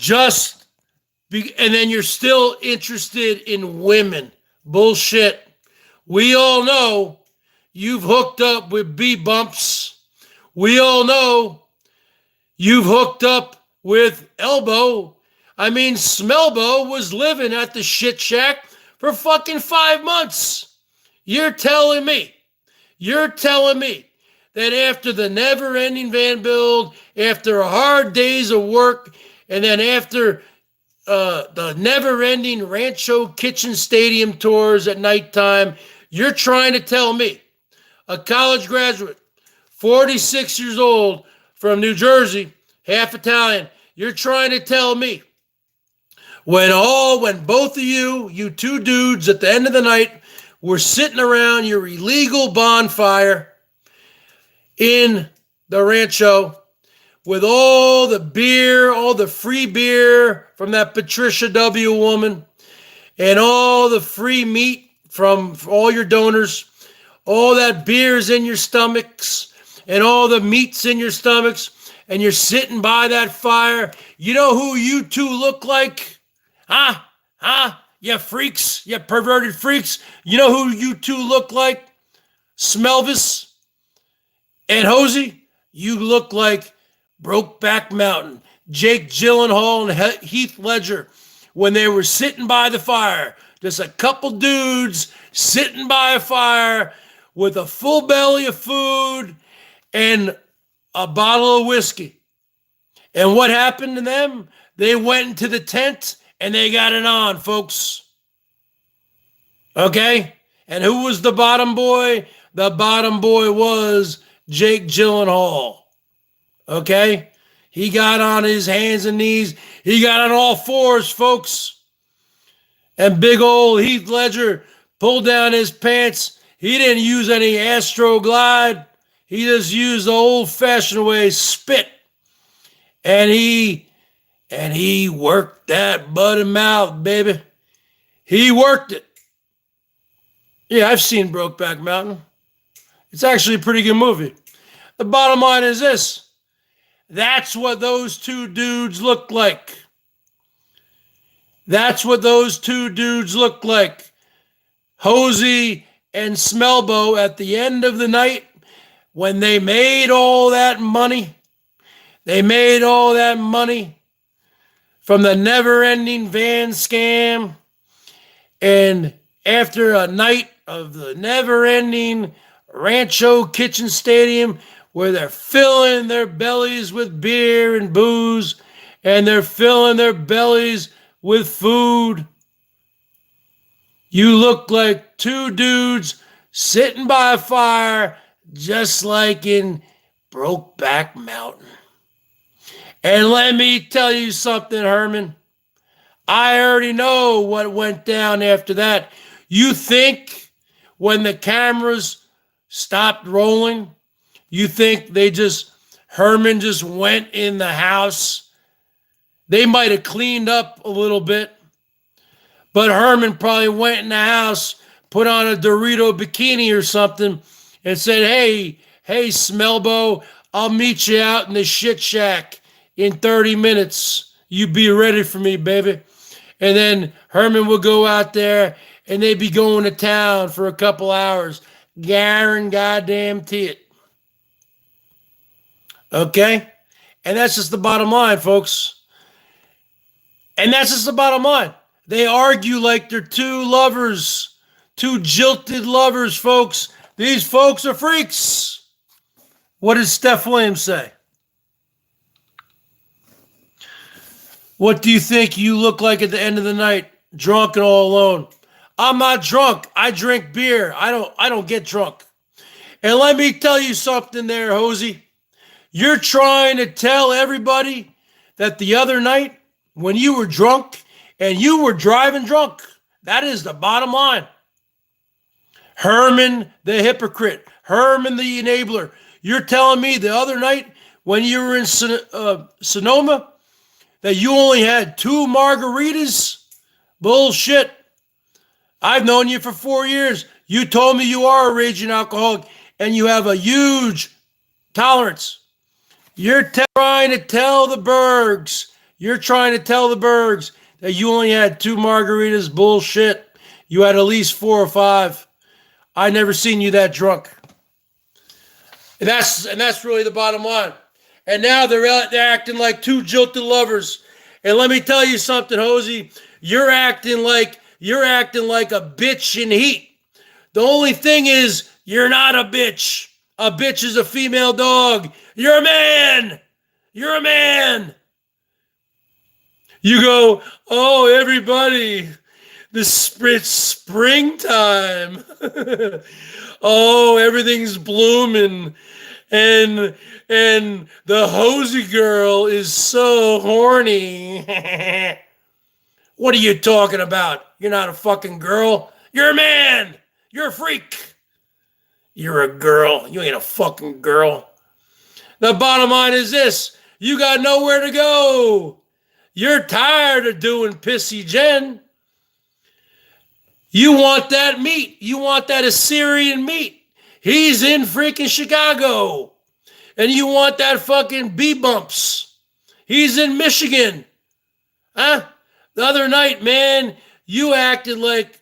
and then you're still interested in women. Bullshit. We all know you've hooked up with B-bumps. We all know you've hooked up with Elbow. I mean, Smelbo was living at the shit shack for fucking 5 months. You're telling me that after the never-ending van build, after hard days of work, and then after the never-ending Rancho Kitchen Stadium tours at nighttime, you're trying to tell me, a college graduate, 46 years old, from New Jersey, half Italian, you're trying to tell me when both of you two dudes at the end of the night were sitting around your illegal bonfire in the rancho with all the beer, all the free beer from that Patricia W. woman, and all the free meat from all your donors, all that beer's in your stomachs, and all the meat's in your stomachs, and you're sitting by that fire. You know who you two look like? Huh? You freaks, you perverted freaks. You know who you two look like? Smelvis and Hosey, you look like Brokeback Mountain, Jake Gyllenhaal and Heath Ledger when they were sitting by the fire. Just a couple dudes sitting by a fire with a full belly of food and a bottle of whiskey. And what happened to them? They went into the tent and they got it on, folks. Okay? And who was the bottom boy? The bottom boy was Jake Gyllenhaal. Okay? He got on his hands and knees. He got on all fours, folks. And big old Heath Ledger pulled down his pants. He didn't use any Astroglide. He just used the old-fashioned way, spit. And he worked that butt and mouth, baby. He worked it. Yeah, I've seen Brokeback Mountain. It's actually a pretty good movie. The bottom line is this. That's what those two dudes look like. That's what those two dudes look like. Hosey and Smelbo at the end of the night when they made all that money. They made all that money from the never-ending van scam. And after a night of the never-ending Rancho Kitchen Stadium where they're filling their bellies with beer and booze and they're filling their bellies with food, you look like two dudes sitting by a fire, just like in Brokeback Mountain. And let me tell you something, Herman. I already know what went down after that. You think when the cameras stopped rolling, you think Herman just went in the house? They might have cleaned up a little bit, but Herman probably went in the house, put on a Dorito bikini or something, and said, hey, Smelbo, I'll meet you out in the shit shack in 30 minutes. You be ready for me, baby. And then Herman would go out there, and they'd be going to town for a couple hours. Guarantee it. Okay? And that's just the bottom line, folks. And that's just the bottom line. They argue like they're two lovers, two jilted lovers, folks. These folks are freaks. What does Steph Williams say? What do you think you look like at the end of the night, drunk and all alone? I'm not drunk. I drink beer. I don't get drunk. And let me tell you something there, Hosey. You're trying to tell everybody that the other night when you were drunk and you were driving drunk, that is the bottom line. Herman the hypocrite, Herman the enabler. You're telling me the other night when you were in Sonoma that you only had 2 margaritas? Bullshit. I've known you for 4 years. You told me you are a raging alcoholic and you have a huge tolerance. You're trying to tell the Bergs. You're trying to tell the Bergs that you only had 2 margaritas. Bullshit. You had at least 4 or 5. I never seen you that drunk. And that's really the bottom line. And now they're acting like two jilted lovers. And let me tell you something, Hosey. You're acting like a bitch in heat. The only thing is, you're not a bitch. A bitch is a female dog. You're a man. You're a man. You go, oh, everybody, it's springtime. Oh, everything's blooming. And the Hosey girl is so horny. What are you talking about? You're not a fucking girl. You're a man. You're a freak. You're a girl. You ain't a fucking girl. The bottom line is this. You got nowhere to go. You're tired of doing Pissy Jen. You want that meat. You want that Assyrian meat. He's in freaking Chicago. And you want that fucking B-bumps. He's in Michigan. Huh? The other night, man, you acted like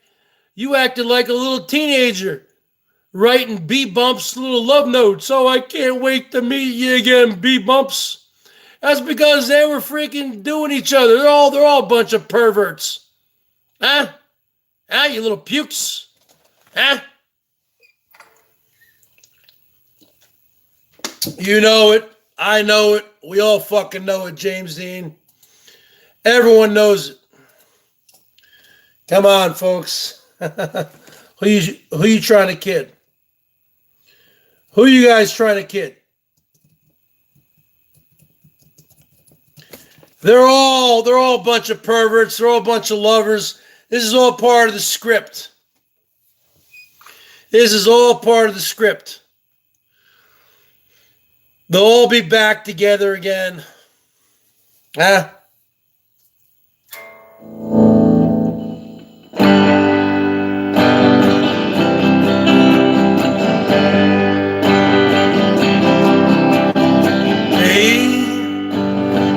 a little teenager writing B-bumps little love notes. Oh, I can't wait to meet you again, B-bumps. That's because they were freaking doing each other. They're all a bunch of perverts. Huh? Huh, you little pukes? Huh? You know it. I know it. We all fucking know it, James Dean. Everyone knows it. Come on, folks. Who you trying to kid? Who you guys trying to kid? They're all a bunch of perverts. They're all a bunch of lovers. This is all part of the script. This is all part of the script. They'll all be back together again. Huh? Hey,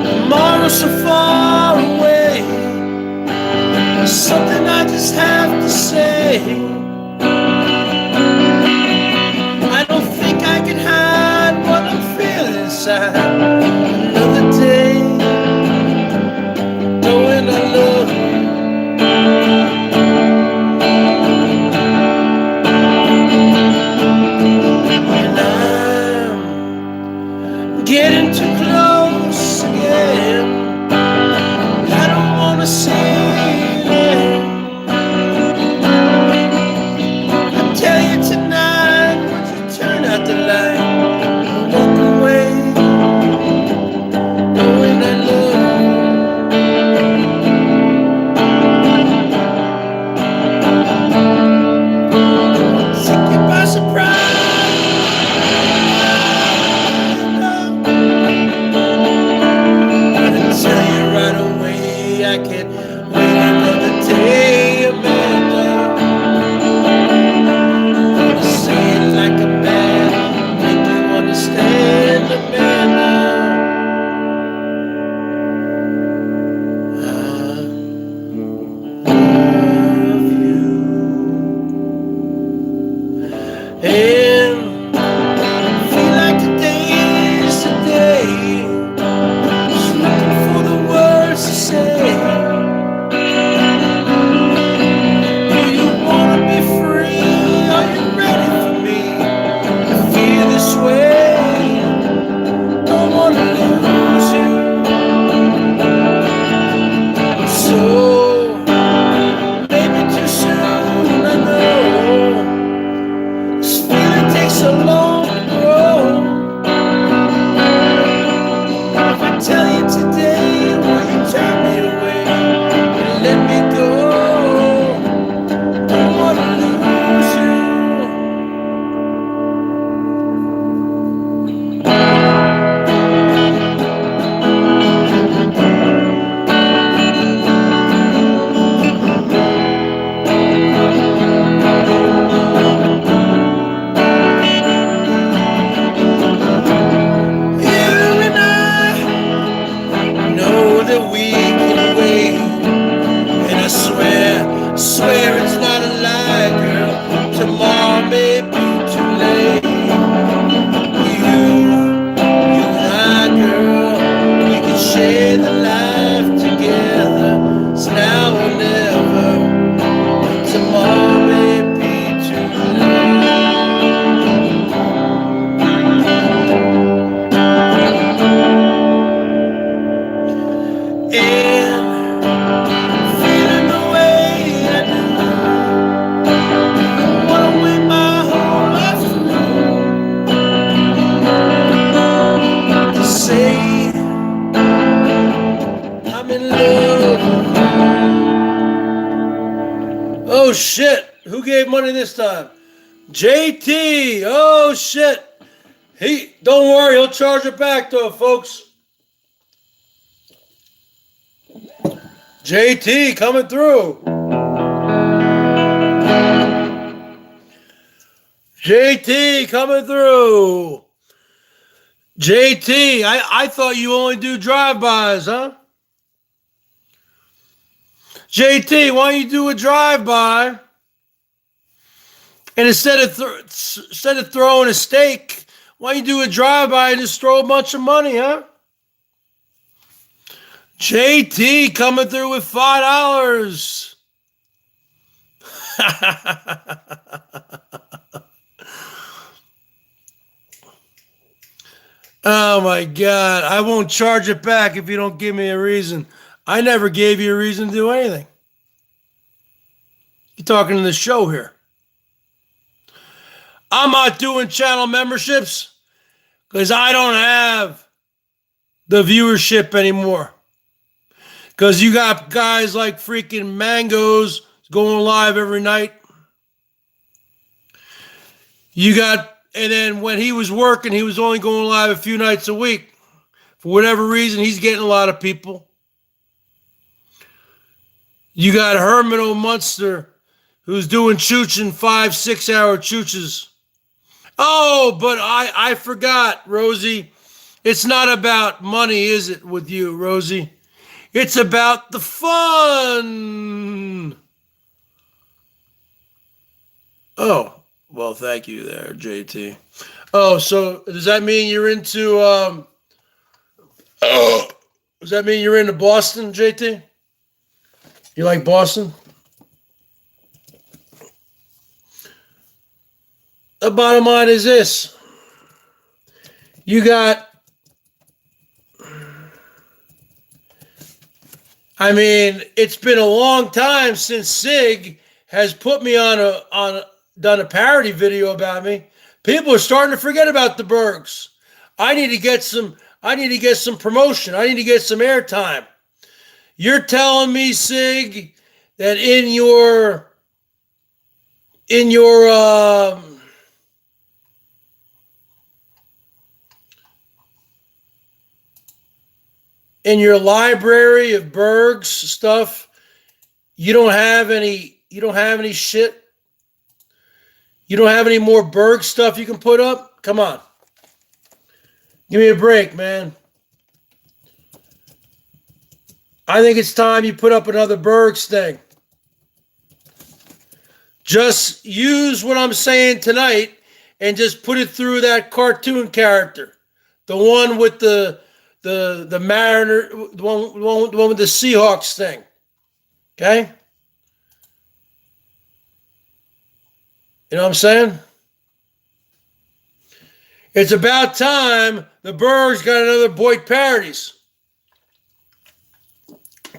tomorrow's so far away. Something I just have to say. I don't think I can hide what I'm feeling inside. Another day, knowing I love you. And I'm getting too close again. I don't want to see it. I tell you tonight. in love. Oh shit! Who gave money this time? JT. Oh shit! Don't worry, he'll charge it back though, folks. JT coming through. JT coming through. JT, I thought you only do drive-bys, huh? JT, why don't you do a drive-by? And instead of throwing a steak, why don't you do a drive-by and just throw a bunch of money, huh? JT coming through with $5. Oh my God. I won't charge it back if you don't give me a reason. I never gave you a reason to do anything. You're talking to the show here. I'm not doing channel memberships because I don't have the viewership anymore. Because you got guys like freaking Mangoes going live every night. And then when he was working, he was only going live a few nights a week. For whatever reason, he's getting a lot of people. You got Herman O'Munster, who's doing chooching 5-6 hour chooches. Oh, but I forgot, Rosie. It's not about money, is it, with you, Rosie? It's about the fun. Oh, well, thank you there, JT. Oh, so does that mean you're into does that mean you're into Boston, JT? You like Boston? The bottom line is this. You got, I mean, it's been a long time since Sig has put me done a parody video about me. People are starting to forget about the Bergs. I need to get some promotion. I need to get some airtime. You're telling me, Sig, that in your library of Bergs stuff, you don't have any shit? You don't have any more Berg stuff you can put up? Come on. Give me a break, man. I think it's time you put up another Bergs thing. Just use what I'm saying tonight and just put it through that cartoon character. The one with the Mariner, the one with the Seahawks thing. Okay? You know what I'm saying? It's about time the Bergs got another Boyd Parodies.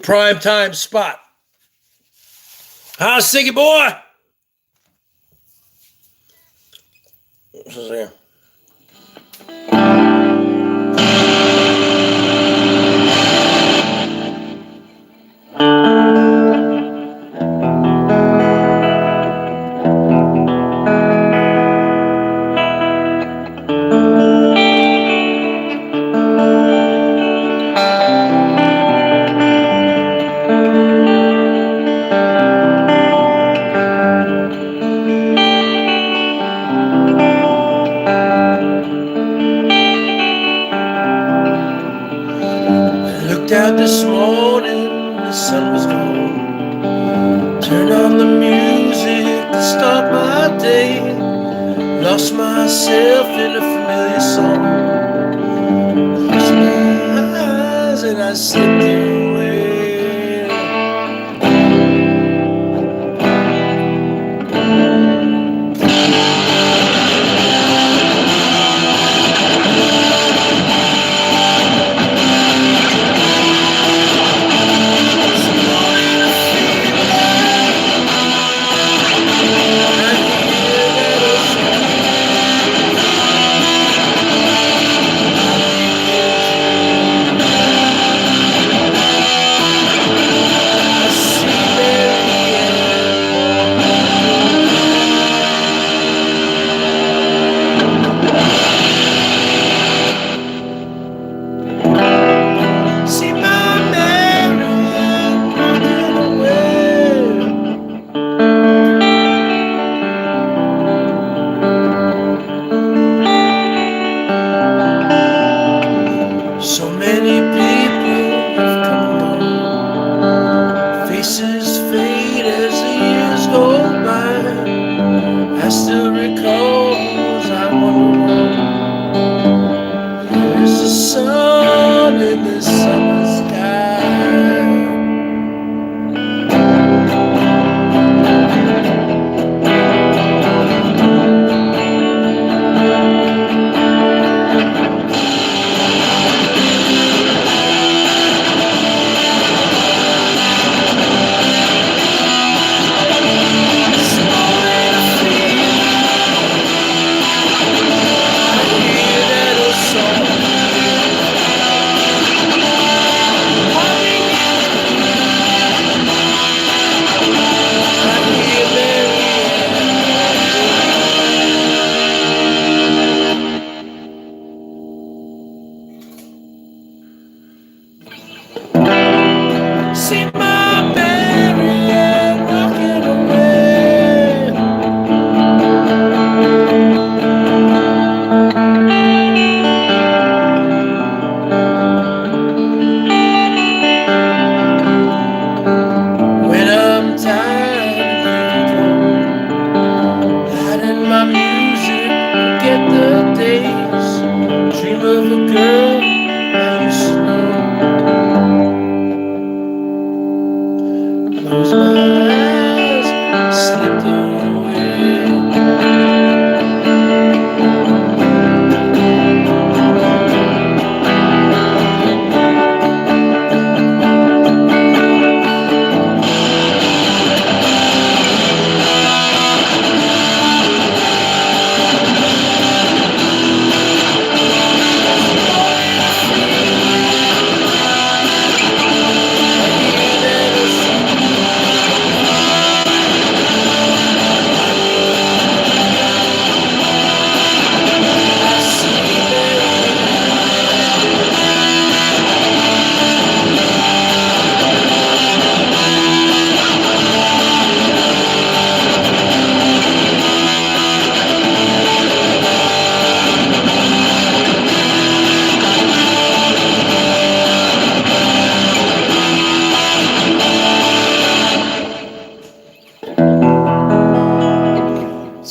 Prime time spot. How's Siggy boy? What's this here? Out this morning, the sun was gone. Turned on the music to start my day. Lost myself in a familiar song. Closed my eyes and I slipped away.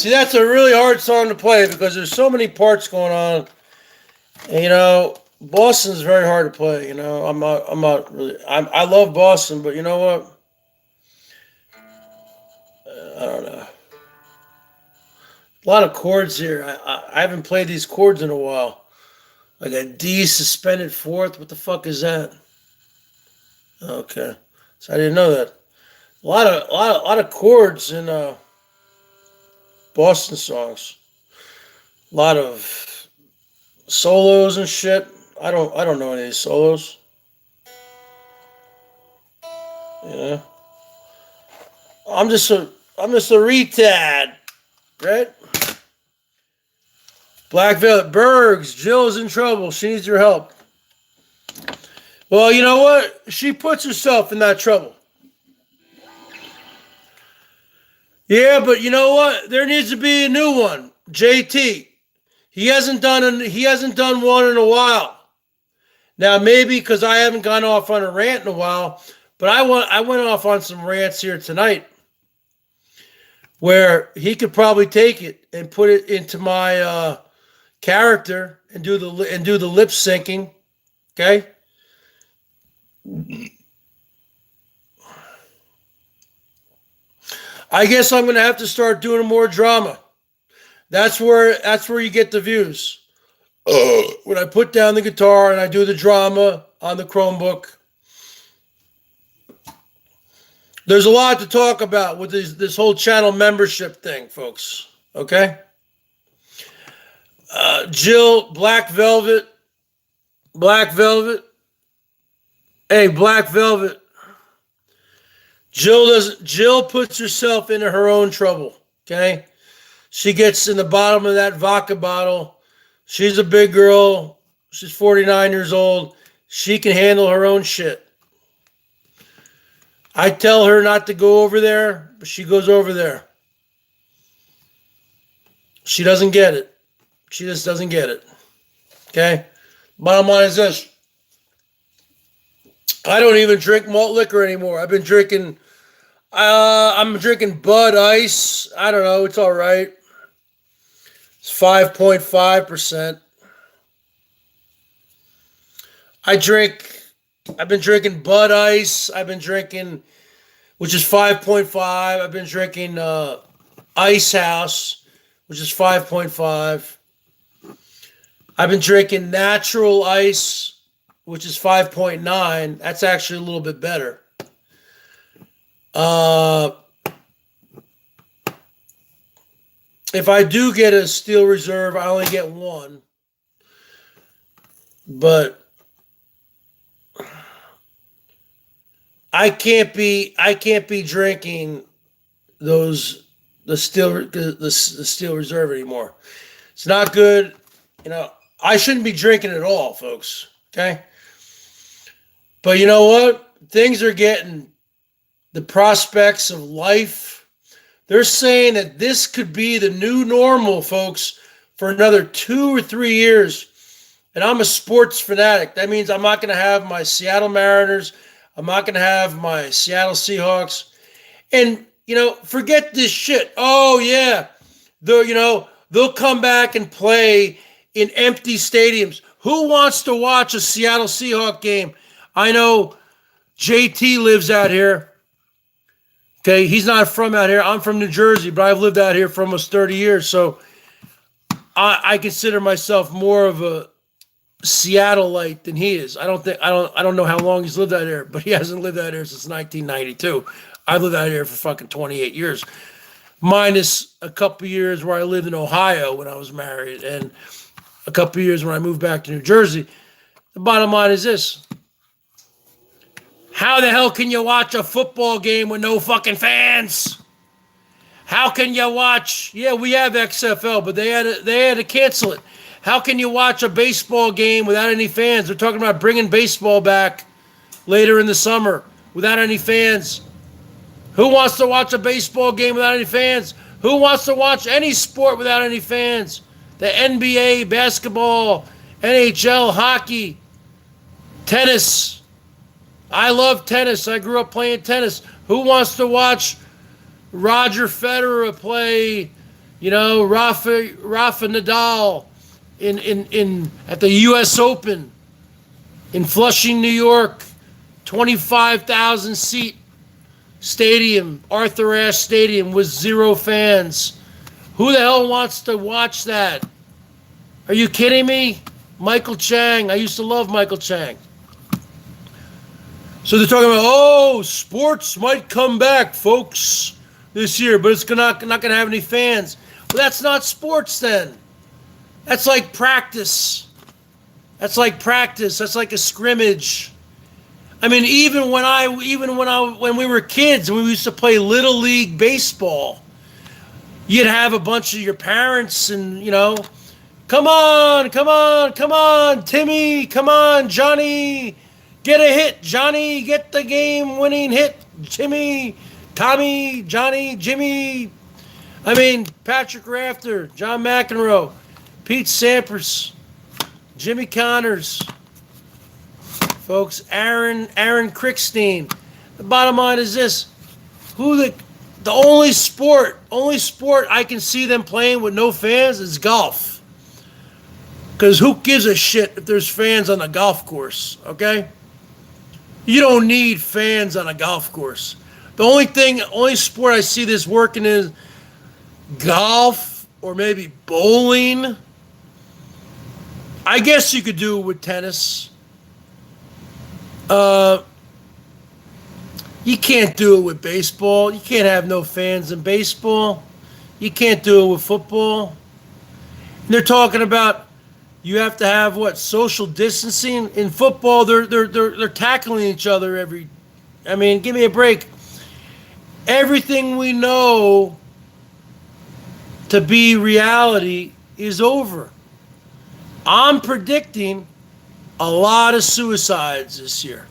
See, that's a really hard song to play because there's so many parts going on. And, you know, Boston's very hard to play. You know, I'm not really. I love Boston, but you know what? I don't know. A lot of chords here. I haven't played these chords in a while. Like a D suspended fourth. What the fuck is that? Okay, so I didn't know that. A lot of chords in Boston songs. A lot of solos and shit. I don't know any of these solos. Yeah. I'm just a retard, right? Black Velvet, Bergs, Jill's in trouble. She needs your help. Well, you know what? She puts herself in that trouble. Yeah, but you know what? There needs to be a new one. JT. He hasn't done one in a while. Now maybe because I haven't gone off on a rant in a while, but I went off on some rants here tonight where he could probably take it and put it into my character and do the lip syncing. Okay? I guess I'm going to have to start doing more drama. That's where you get the views. When I put down the guitar and I do the drama on the Chromebook. There's a lot to talk about with this whole channel membership thing, folks. Okay? Jill, Black Velvet. Hey, Black Velvet. Jill puts herself into her own trouble, okay? She gets in the bottom of that vodka bottle. She's a big girl. She's 49 years old. She can handle her own shit. I tell her not to go over there, but she goes over there. She doesn't get it. She just doesn't get it. Okay? Bottom line is this. I don't even drink malt liquor anymore. I'm drinking Bud Ice. I don't know. It's all right. It's 5.5%. I've been drinking Bud Ice. Which is 5.5. I've been drinking Ice House, which is 5.5. I've been drinking Natural Ice, which is 5.9. That's actually a little bit better. If I do get a Steel Reserve, I only get one. But I can't be drinking the Steel Reserve anymore. It's not good. You know, I shouldn't be drinking at all, folks. Okay? But you know what? Things are getting the prospects of life. They're saying that this could be the new normal, folks, for another 2 or 3 years. And I'm a sports fanatic. That means I'm not going to have my Seattle Mariners. I'm not going to have my Seattle Seahawks. And, you know, forget this shit. Oh, yeah. They'll come back and play in empty stadiums. Who wants to watch a Seattle Seahawks game? I know JT lives out here. Okay, he's not from out here. I'm from New Jersey, but I've lived out here for almost 30 years. So I consider myself more of a Seattleite than he is. I don't know how long he's lived out here, but he hasn't lived out here since 1992. I've lived out here for fucking 28 years, minus a couple years where I lived in Ohio when I was married, and a couple years when I moved back to New Jersey. The bottom line is this. How the hell can you watch a football game with no fucking fans? How can you watch? Yeah, we have XFL, but they had to cancel it. How can you watch a baseball game without any fans? They're talking about bringing baseball back later in the summer without any fans. Who wants to watch a baseball game without any fans? Who wants to watch any sport without any fans? The NBA, basketball, NHL, hockey, tennis. I love tennis. I grew up playing tennis. Who wants to watch Roger Federer play Rafa Nadal in at the U.S. Open in Flushing, New York, 25,000 seat stadium, Arthur Ashe Stadium with 0 fans. Who the hell wants to watch that? Are you kidding me? Michael Chang. I used to love Michael Chang. So they're talking about, sports might come back, folks, this year, but it's not going to have any fans. Well, that's not sports then. That's like practice. That's like a scrimmage. I mean, even when we were kids and we used to play Little League baseball, you'd have a bunch of your parents and, come on, Timmy, come on, Johnny, get a hit, Johnny, get the game-winning hit, Timmy, Tommy, Johnny, Jimmy. I mean, Patrick Rafter, John McEnroe, Pete Sampras, Jimmy Connors, folks, Aaron Crickstein. The bottom line is this: the only sport I can see them playing with no fans is golf. Because who gives a shit if there's fans on a golf course? Okay, you don't need fans on a golf course. The only sport I see this working is golf or maybe bowling. I guess you could do it with tennis. You can't do it with baseball. You can't have no fans in baseball. You can't do it with football. And they're talking about you have to have social distancing in football. They're tackling each other give me a break. Everything we know to be reality is over. I'm predicting a lot of suicides this year.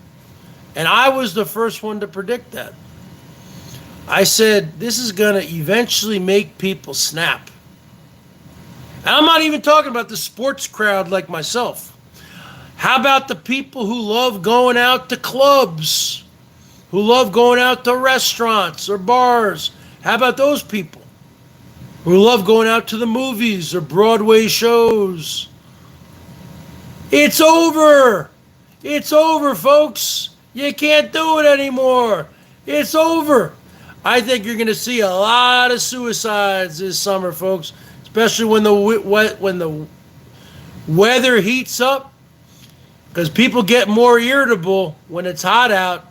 And I was the first one to predict that. I said, this is going to eventually make people snap. And I'm not even talking about the sports crowd like myself. How about the people who love going out to clubs? Who love going out to restaurants or bars? How about those people? Who love going out to the movies or Broadway shows? It's over. It's over, folks. You can't do it anymore. It's over. I think you're going to see a lot of suicides this summer, folks, especially when the weather heats up, because people get more irritable when it's hot out.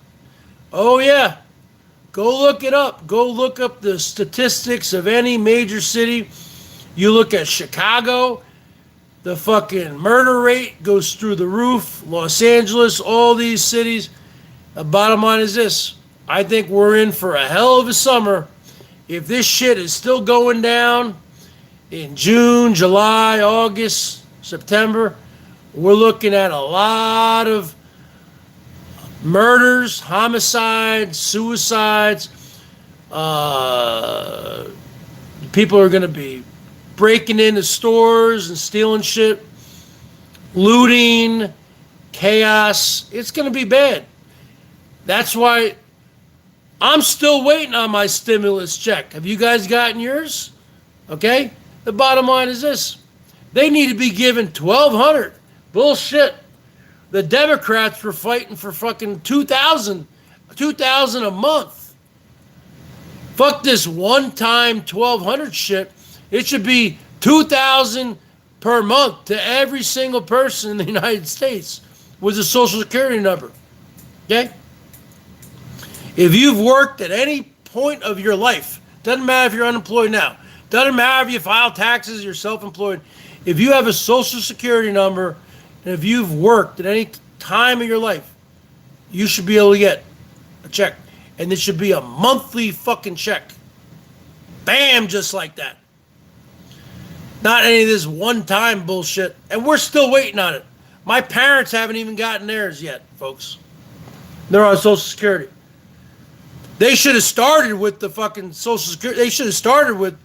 Oh, yeah. Go look it up. Go look up the statistics of any major city. You look at Chicago, the fucking murder rate goes through the roof. Los Angeles, all these cities. The bottom line is this: I think we're in for a hell of a summer. If this shit is still going down in June, July, August, September, we're looking at a lot of murders, homicides, suicides. People are going to be breaking into stores and stealing shit, looting, chaos. It's going to be bad. That's why I'm still waiting on my stimulus check. Have you guys gotten yours? Okay? The bottom line is this: they need to be given $1,200. Bullshit. The Democrats were fighting for fucking $2,000 a month. Fuck this one-time $1,200 shit. It should be $2,000 per month to every single person in the United States with a Social Security number. Okay? If you've worked at any point of your life, doesn't matter if you're unemployed now, doesn't matter if you file taxes, you're self-employed, if you have a Social Security number, and if you've worked at any time of your life, you should be able to get a check. And it should be a monthly fucking check. Bam, just like that. Not any of this one-time bullshit. And we're still waiting on it. My parents haven't even gotten theirs yet, folks. They're on Social Security. They should have started with the fucking Social Security. They should have started with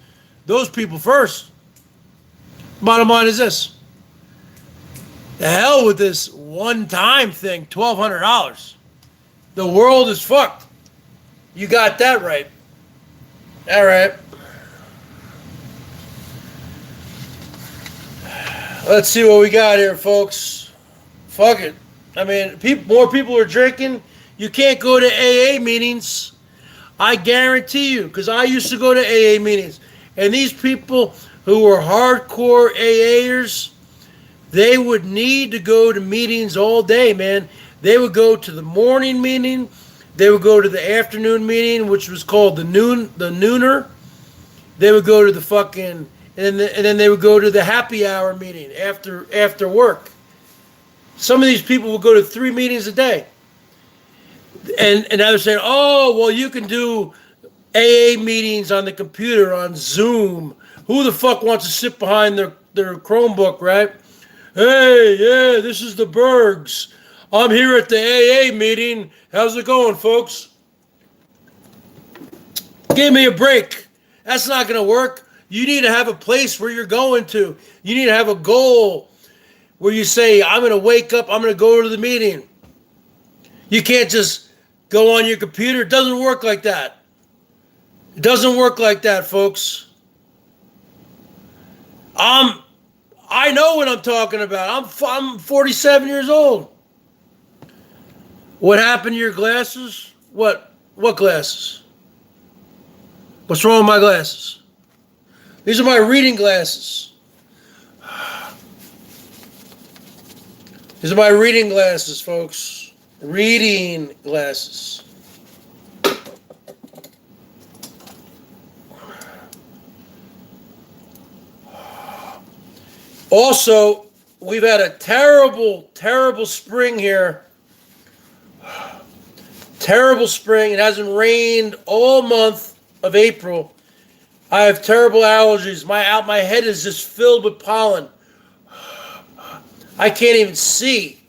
those people first. Bottom line is this: the hell with this one-time thing, $1,200. The world is fucked. You got that right. All right. Let's see what we got here, folks. Fuck it. I mean, more people are drinking. You can't go to AA meetings. I guarantee you, because I used to go to AA meetings. And these people who were hardcore AAers, they would need to go to meetings all day, man. They would go to the morning meeting. They would go to the afternoon meeting, which was called the nooner. They would go to the fucking, and then they would go to the happy hour meeting after work. Some of these people would go to 3 meetings a day. And I was saying, oh, well, you can do AA meetings on the computer, on Zoom. Who the fuck wants to sit behind their Chromebook, right? Hey, yeah, this is the Bergs. I'm here at the AA meeting. How's it going, folks? Give me a break. That's not going to work. You need to have a place where you're going to. You need to have a goal where you say, I'm going to wake up, I'm going to go to the meeting. You can't just go on your computer. It doesn't work like that. It doesn't work like that, folks. I know what I'm talking about. I'm 47 years old. What happened to your glasses? What glasses? What's wrong with my glasses? These are my reading glasses. These are my reading glasses, folks. Reading glasses. Also, we've had a terrible, terrible spring here. Terrible spring. It hasn't rained all month of April. I have terrible allergies. My head is just filled with pollen. I can't even see.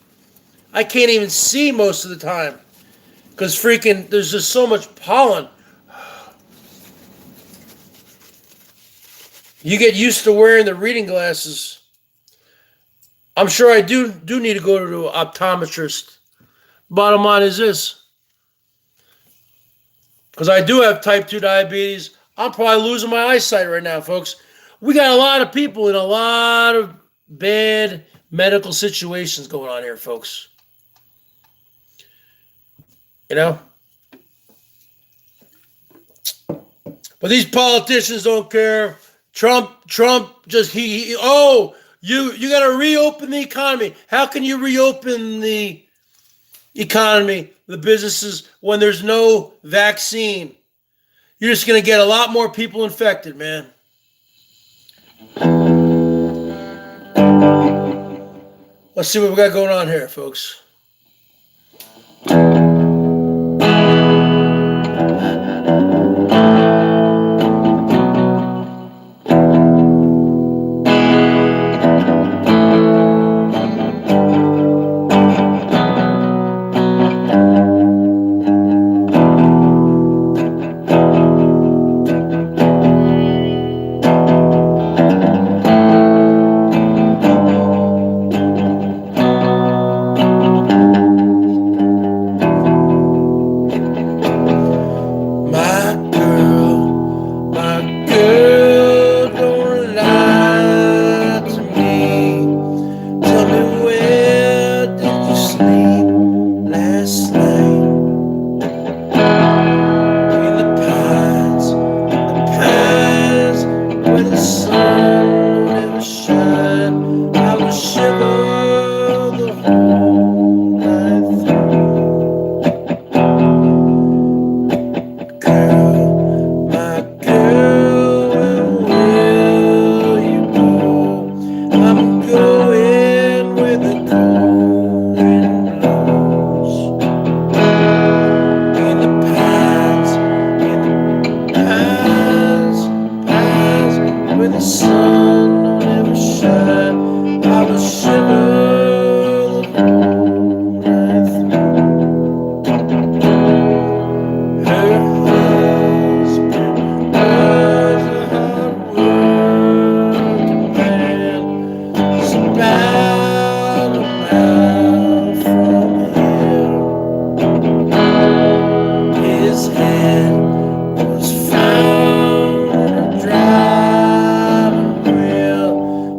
I can't even see most of the time because freaking there's just so much pollen. You get used to wearing the reading glasses. I'm sure I do need to go to an optometrist. Bottom line is this. Because I do have type 2 diabetes. I'm probably losing my eyesight right now, folks. We got a lot of people in a lot of bad medical situations going on here, folks. You know? But these politicians don't care. Trump just you got to reopen the economy. How can you reopen the economy, the businesses, when there's no vaccine? You're just going to get a lot more people infected, man. Let's see what we got going on here, folks.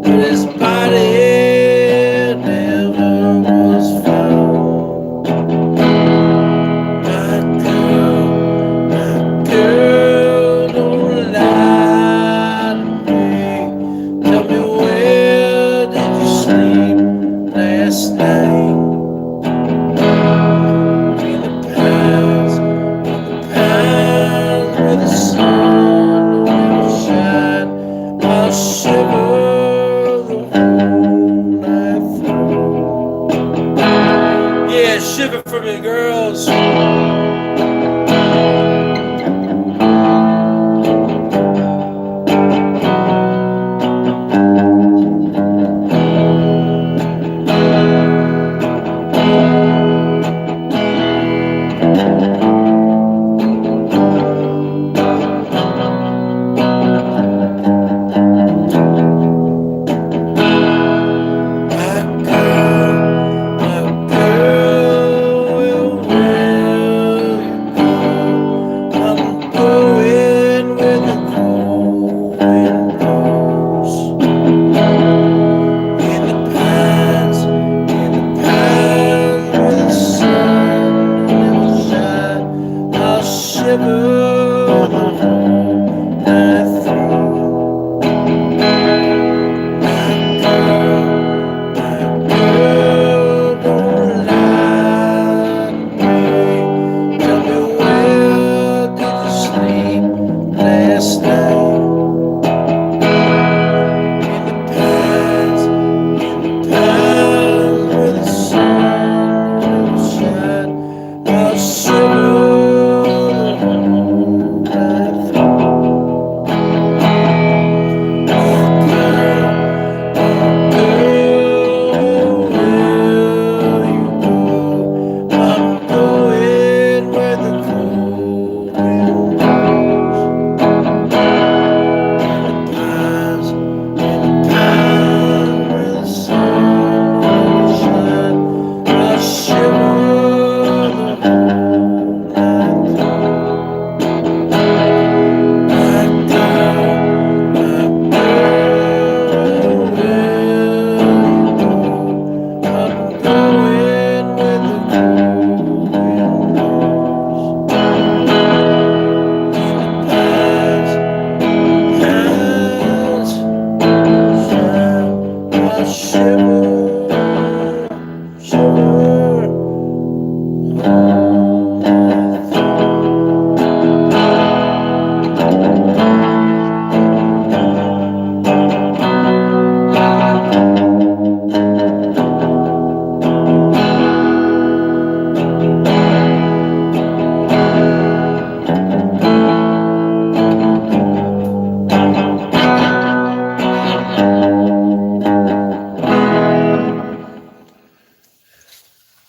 His body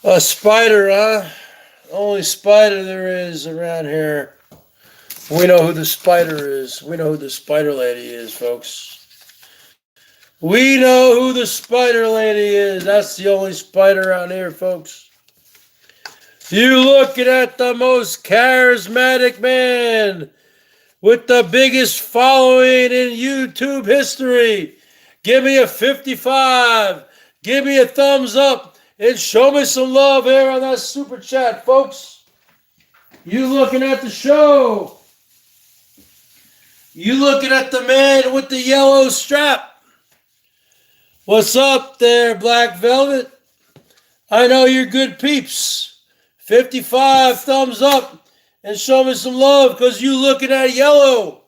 A spider, huh? Only spider there is around here. We know who the spider is. We know who the spider lady is, folks. We know who the spider lady is. That's the only spider around here, folks. You looking at the most charismatic man with the biggest following in YouTube history. Give me a 55. Give me a thumbs up. And show me some love here on that super chat, folks. You looking at the show. You looking at the man with the yellow strap. What's up there, Black Velvet? I know you're good peeps. 55 thumbs up and show me some love because you looking at yellow.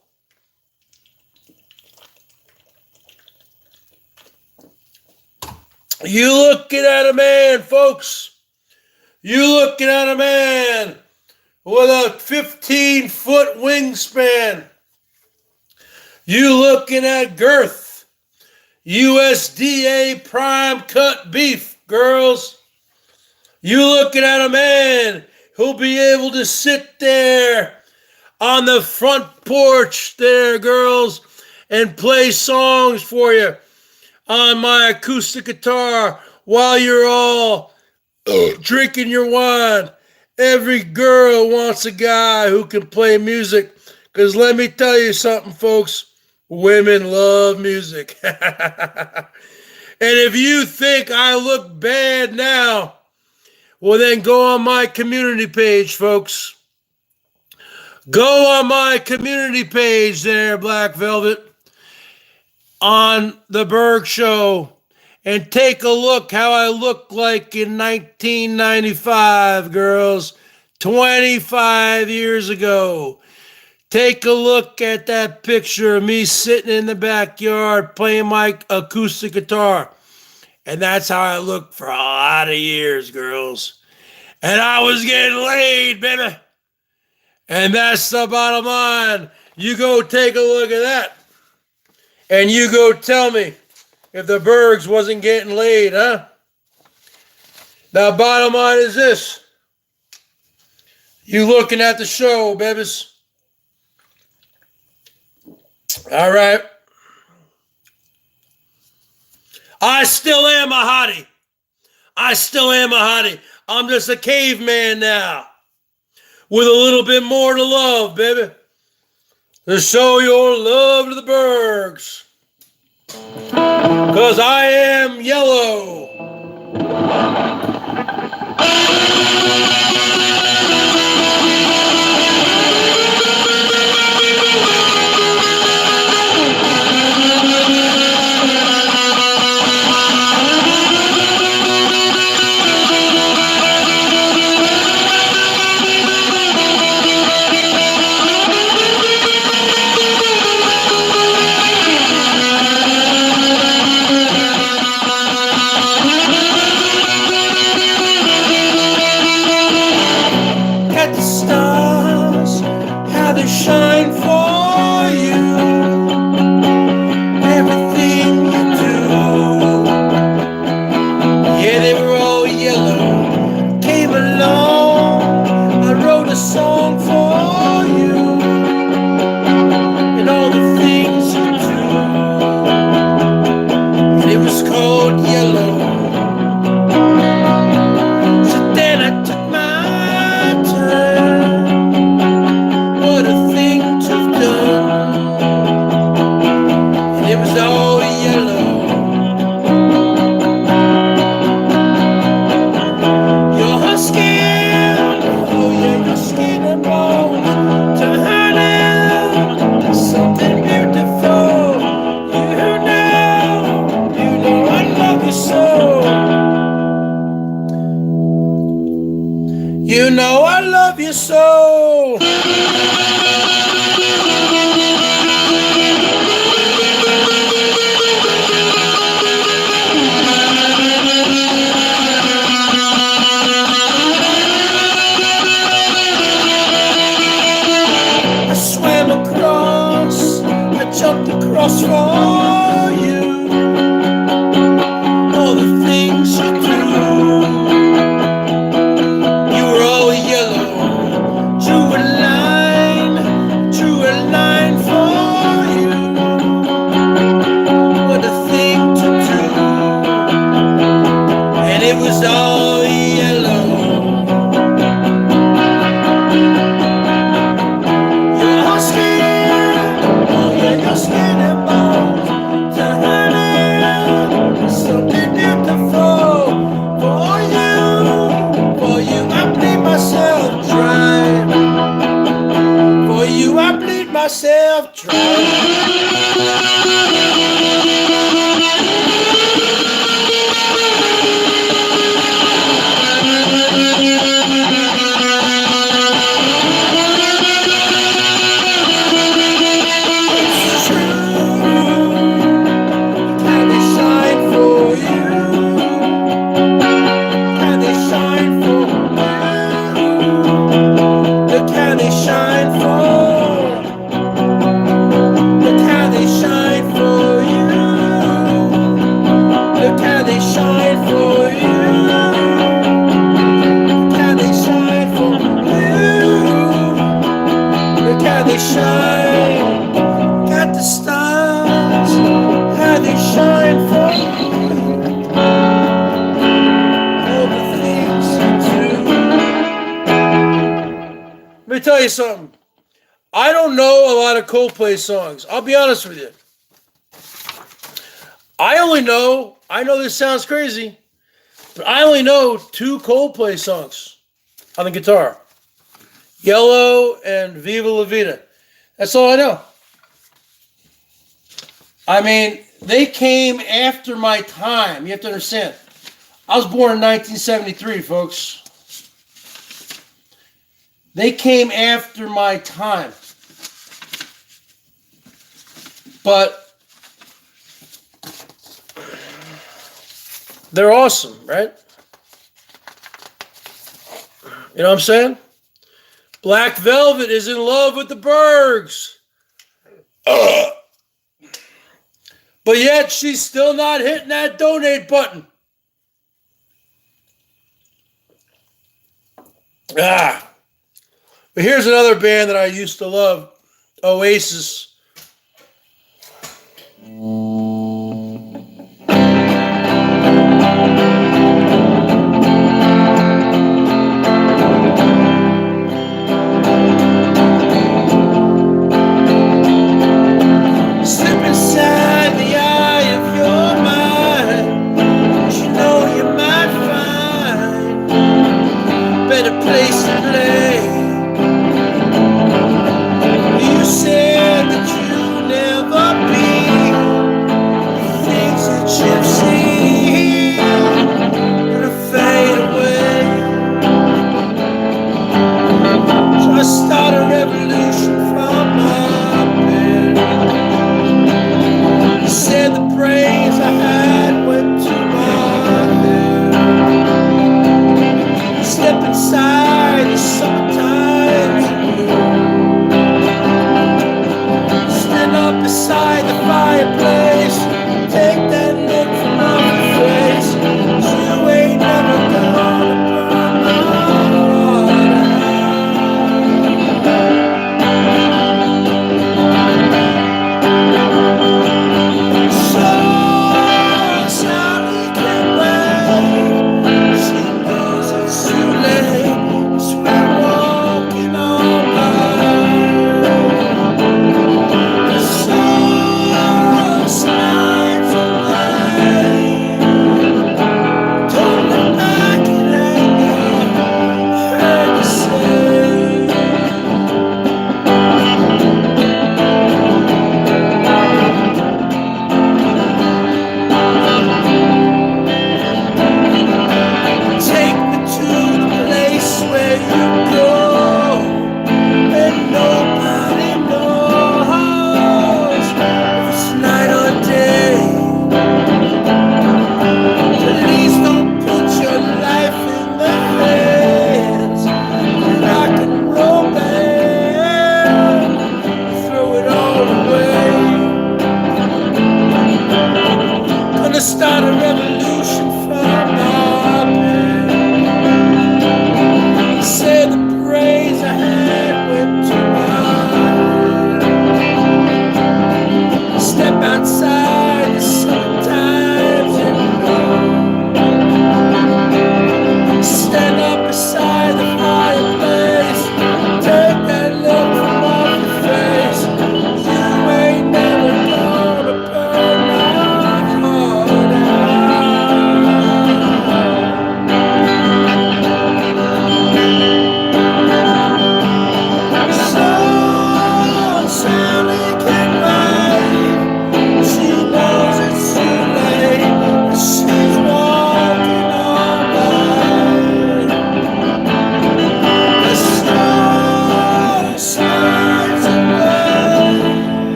You looking at a man, folks. You looking at a man with a 15-foot wingspan. You looking at girth. USDA prime cut beef, girls. You looking at a man who'll be able to sit there on the front porch there, girls, and play songs for you on my acoustic guitar while you're all drinking your wine. Every girl wants a guy who can play music, because let me tell you something, folks, women love music. And if you think I look bad now, well then go on my community page, folks. Go on my community page there, Black Velvet, on the BERGS Show, and take a look how I looked like in 1995, girls, 25 years ago. Take a look at that picture of me sitting in the backyard playing my acoustic guitar. And that's how I looked for a lot of years, girls. And I was getting laid, baby. And that's the bottom line. You go take a look at that. And you go tell me if the Bergs wasn't getting laid, huh? Now, bottom line is this. You looking at the show, babies. All right. I still am a hottie. I still am a hottie. I'm just a caveman now. With a little bit more to love, baby. To show your love to the Bergs. Because I am yellow. Shine for you. Everything you do. Yeah, they were all yellow. Came along. I wrote a song for you. And all the things you do. And it was called Yellow. So then I took my time. What a thing to have done. And it was all yellow. Your skin, oh yeah, your skin and bones turning something beautiful. You know I love you so. You know I love you so. I swam across, I jumped across for you. All the things you do. You were all yellow. Drew a line for you. What a thing to do. And it was all yellow. Your skin, oh yeah, your skin and bones turning something beautiful. For you I bleed myself dry. For you I bleed myself dry. Shine, got the stars, how they shine for you. All the things you do. Let me tell you something. I don't know a lot of Coldplay songs. I'll be honest with you. I know this sounds crazy, but I only know 2 Coldplay songs on the guitar. Yellow and Viva La Vida. That's all I know. I mean, they came after my time. You have to understand. I was born in 1973, folks. They came after my time. But they're awesome, right? You know what I'm saying? Black Velvet is in love with the Bergs. But yet she's still not hitting that donate button. But here's another band that I used to love, Oasis. Slip inside the eye of your mind, but you know you might find a better place to lay. You said that you'll never be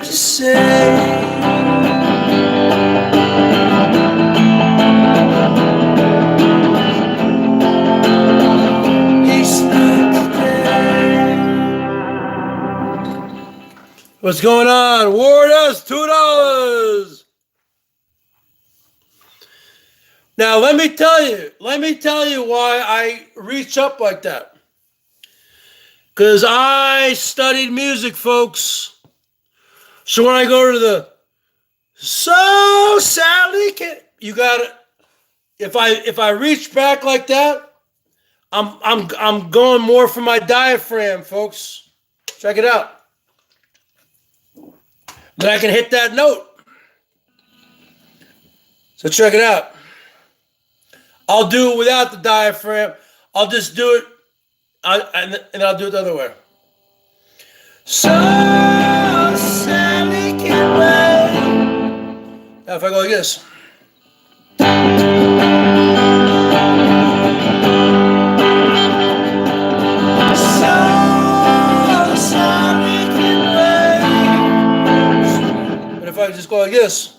to say. What's going on? Ward us $2. Now let me tell you why I reach up like that. Because I studied music, folks. So when I go to the so Sally can you gotta if I reach back like that, I'm going more for my diaphragm, folks. Check it out. Then I can hit that note. So check it out. I'll do it without the diaphragm. I'll just do it, and I'll do it the other way. So Sally can wait. Now if I go like this. If I just go like this.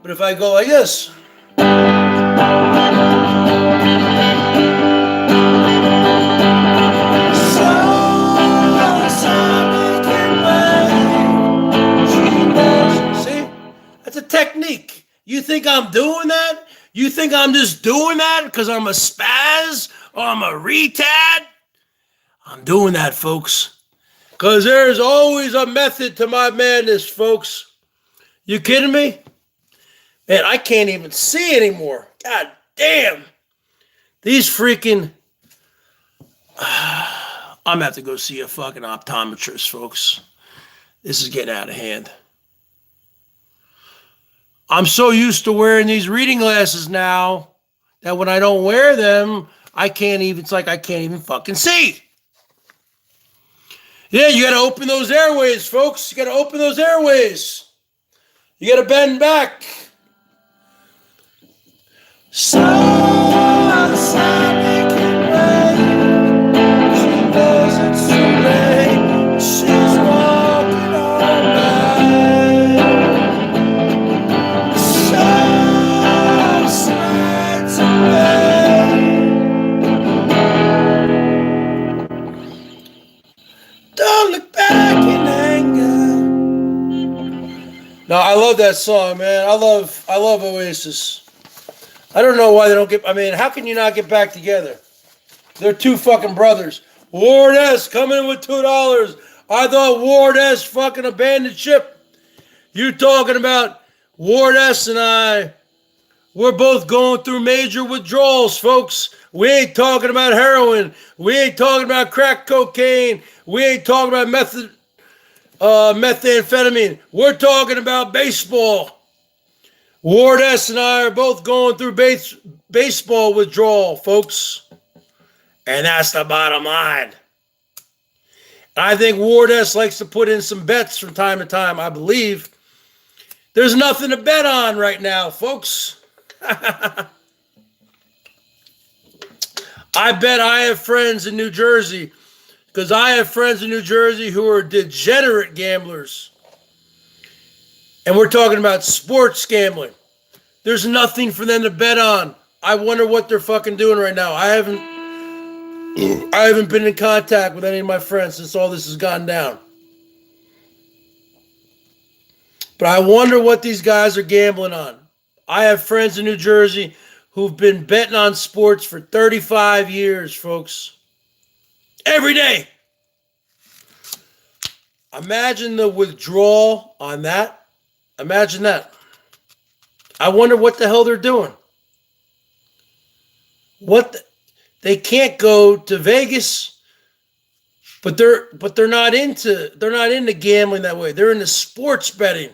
But if I go like this. See? That's a technique. You think I'm doing that? You think I'm just doing that because I'm a spaz or I'm a retard? I'm doing that, folks. Because there's always a method to my madness, folks. You kidding me? Man, I can't even see anymore. God damn. These freaking... I'm going to have to go see a fucking optometrist, folks. This is getting out of hand. I'm so used to wearing these reading glasses now that when I don't wear them, it's like I can't even fucking see. Yeah, you got to open those airways, folks. You got to open those airways. You got to bend back. So Sally can wait. She knows it's too late. She's walking all night. Don't look back in anger. No, I love that song, man. I love Oasis. I don't know why they don't get. I mean, how can you not get back together? They're two fucking brothers. Ward S coming in with $2. I thought Ward S fucking abandoned ship. You talking about Ward S and I? We're both going through major withdrawals, folks. We ain't talking about heroin. We ain't talking about crack cocaine. We ain't talking about methamphetamine. We're talking about baseball. Ward S and I are both going through baseball withdrawal, folks. And that's the bottom line. I think Ward S likes to put in some bets from time to time, I believe. There's nothing to bet on right now, folks. I bet I have friends in New Jersey, because I have friends in New Jersey who are degenerate gamblers. And we're talking about sports gambling. There's nothing for them to bet on. I wonder what they're fucking doing right now. I haven't been in contact with any of my friends since all this has gone down. But I wonder what these guys are gambling on. I have friends in New Jersey who've been betting on sports for 35 years, folks. Every day. Imagine the withdrawal on that. Imagine that. I wonder what the hell they're doing. They can't go to Vegas, but they're not into gambling that way. They're into sports betting.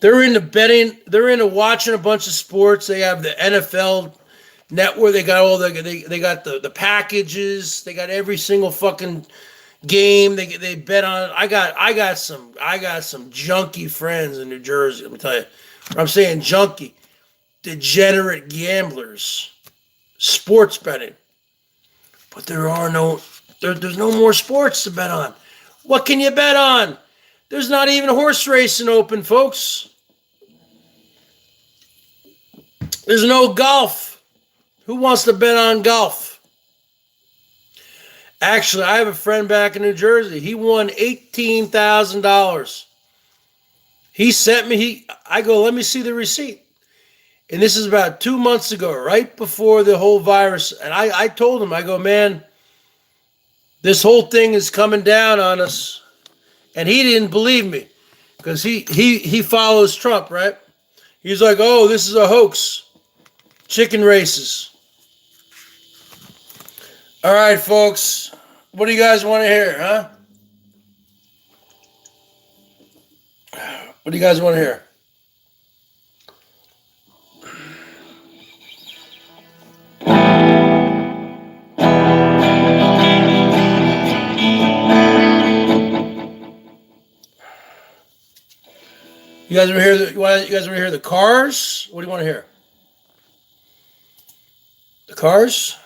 They're into betting. They're into watching a bunch of sports. They have the NFL network. They got they got the packages. They got every single fucking game. They bet on. I got some junkie friends in New Jersey. Let me tell you. I'm saying junkie. degenerate gamblers, sports betting. But there's no more sports to bet on. What can you bet on? There's not even horse racing open, folks. There's no golf. Who wants to bet on golf? Actually, I have a friend back in New Jersey. He won $18,000. He sent me, I go, let me see the receipt. And this is about 2 months ago, right before the whole virus. And I told him, I go, man, this whole thing is coming down on us. And he didn't believe me because he follows Trump, right? He's like, oh, this is a hoax. Chicken races. All right, folks. What do you guys want to hear, huh? What do you guys want to hear? You guys want to hear the cars? What do you want to hear? The cars?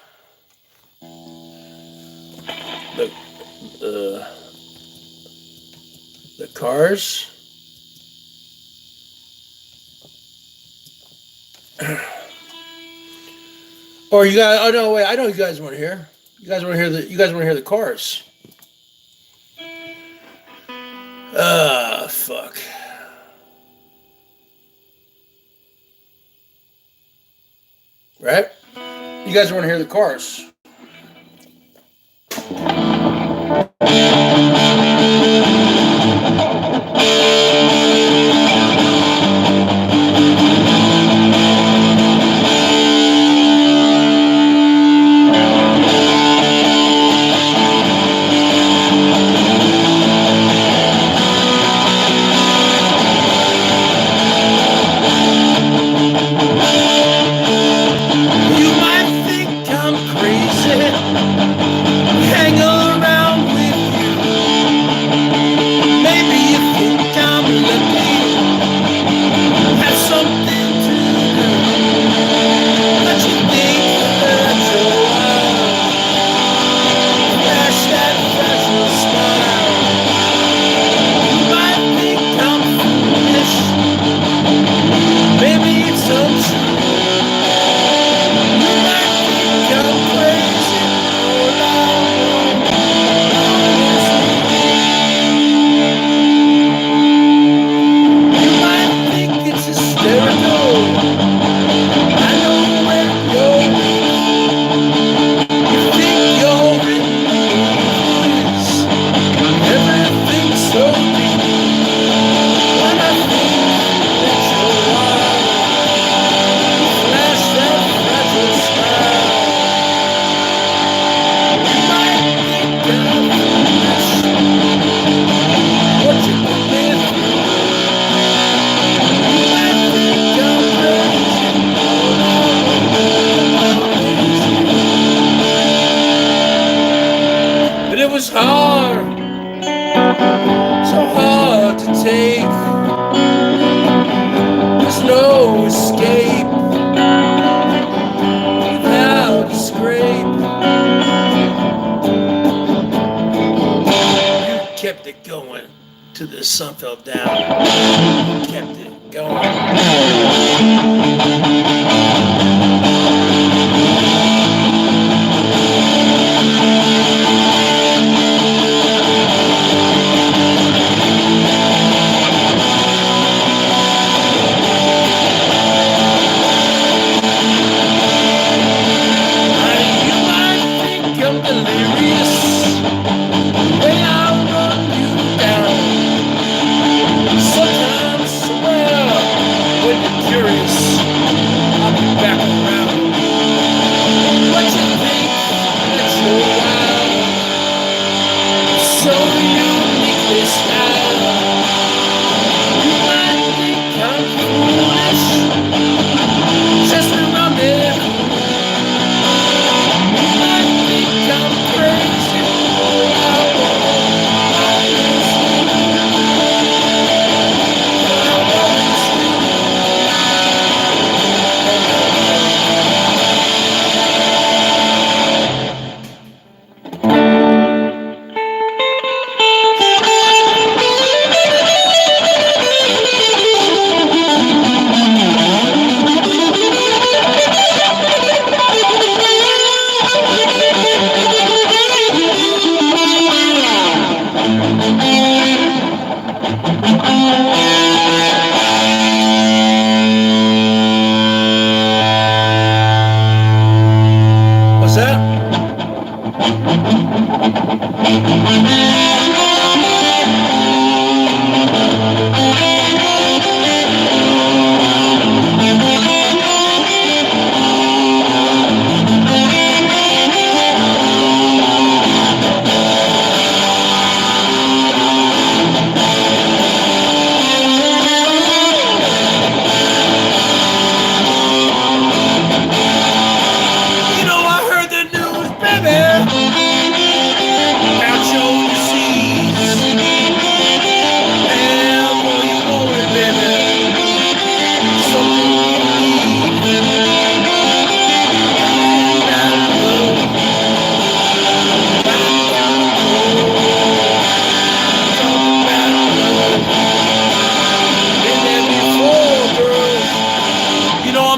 The cars? Or you guys? Oh no, wait! I know you guys want to hear. You guys want to hear the cars? Fuck. Right? You guys want to hear the cars? Sun fell down. Kept it going. Curious.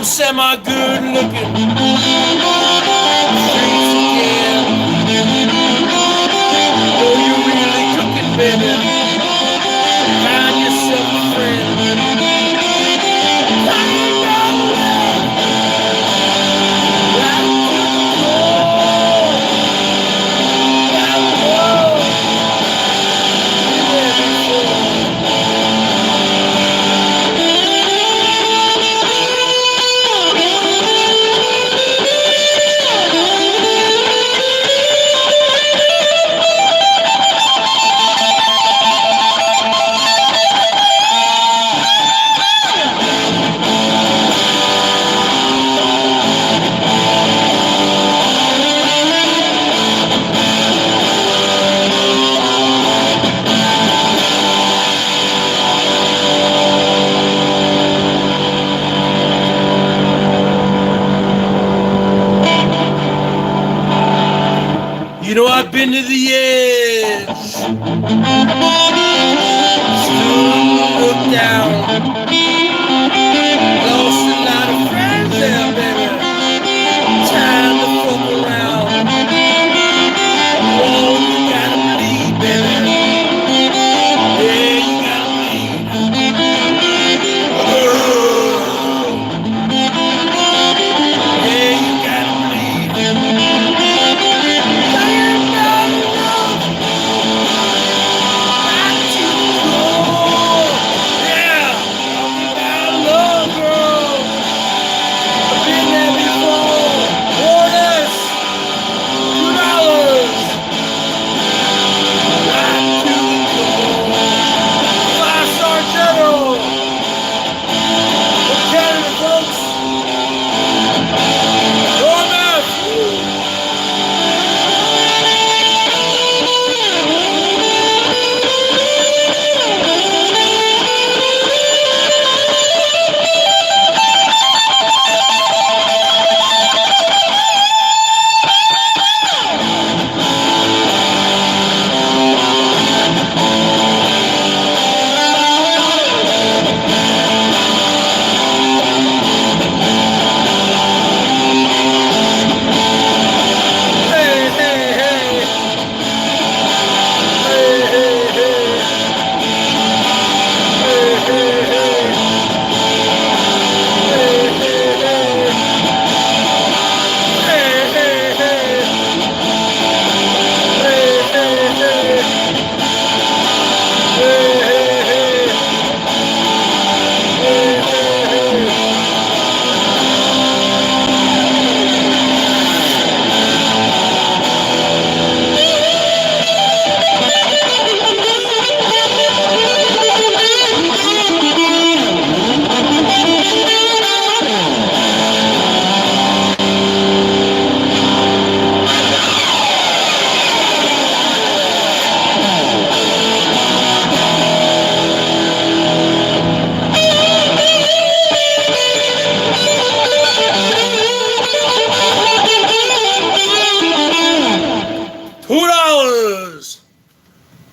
semi-good looking. Streets again. Oh, you really cooking, baby. Find yourself a friend. You know, I've been to the edge. Still look down. Lost a lot of friends there, baby. Time to fuck around. Oh, you gotta bleed, baby. Yeah, you gotta bleed. Yeah, you gotta bleed.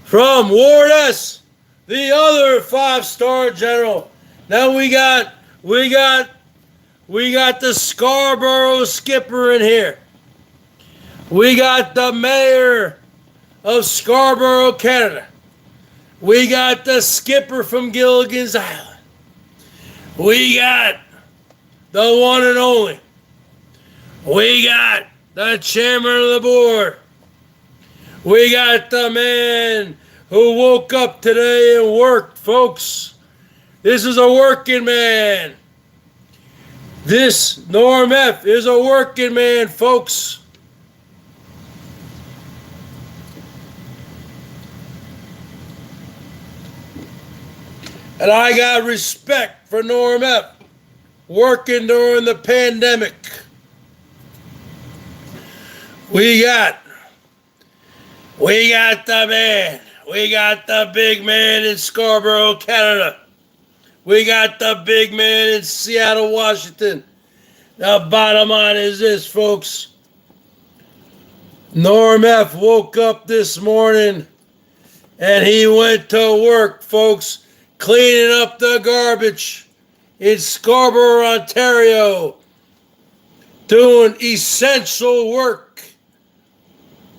From Ward S, the other 5-star general. Now we got the Scarborough skipper in here. We got the mayor of Scarborough, Canada. We got the skipper from Gilligan's Island. We got the one and only. We got the chairman of the board. We got the man who woke up today and worked, folks. This is a working man. This Norm F is a working man, folks. And I got respect for Norm F working during the pandemic. We got the man. We got the big man in Scarborough, Canada. We got the big man in Seattle, Washington. The bottom line is this, folks. Norm F woke up this morning and he went to work, folks, cleaning up the garbage in Scarborough, Ontario, doing essential work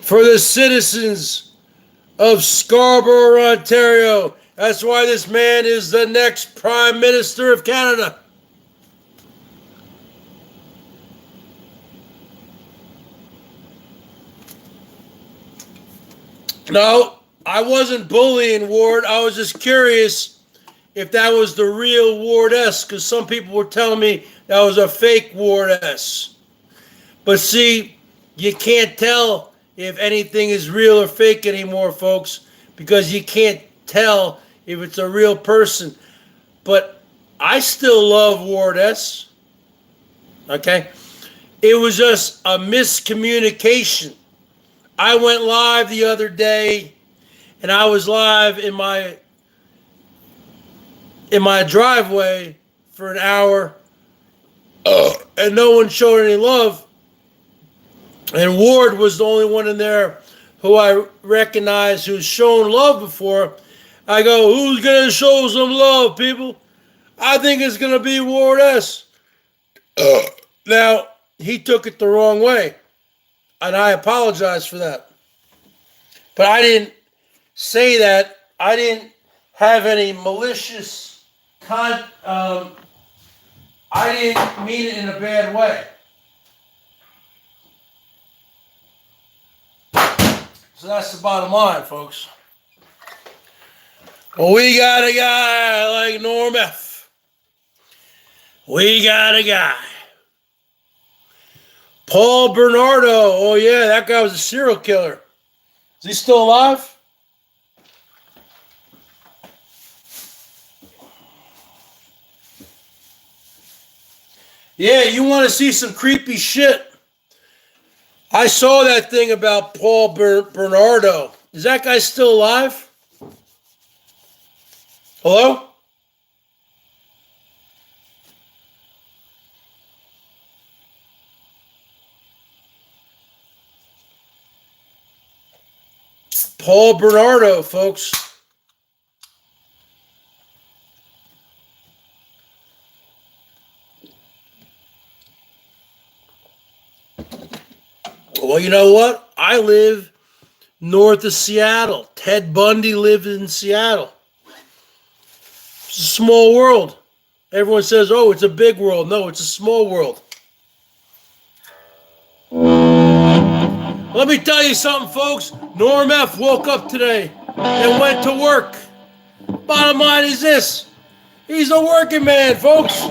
for the citizens of Scarborough, Ontario. That's why this man is the next Prime Minister of Canada. No, I wasn't bullying Ward. I was just curious if that was the real Ward S, because some people were telling me that was a fake Ward S. But see, you can't tell if anything is real or fake anymore, folks, because you can't tell if it's a real person. But I still love Ward S. Okay? It was just a miscommunication. I went live the other day, and I was live in my driveway for an hour, and no one showed any love. And Ward was the only one in there who I recognized who's shown love before. I go, who's going to show some love, people? I think it's going to be Ward S. Now, he took it the wrong way, and I apologize for that. But I didn't say that. I didn't have any malicious I didn't mean it in a bad way. So that's the bottom line, folks. Well, we got a guy like Norm F. We got a guy. Paul Bernardo. Oh, yeah, that guy was a serial killer. Is he still alive? Yeah, you want to see some creepy shit? I saw that thing about Paul Bernardo. Is that guy still alive? Hello? Paul Bernardo, folks. Well, you know what? I live north of Seattle. Ted Bundy lived in Seattle. It's a small world. Everyone says, oh, it's a big world. No, it's a small world. Let me tell you something, folks. Norm F. woke up today and went to work. Bottom line is this. He's a working man, folks.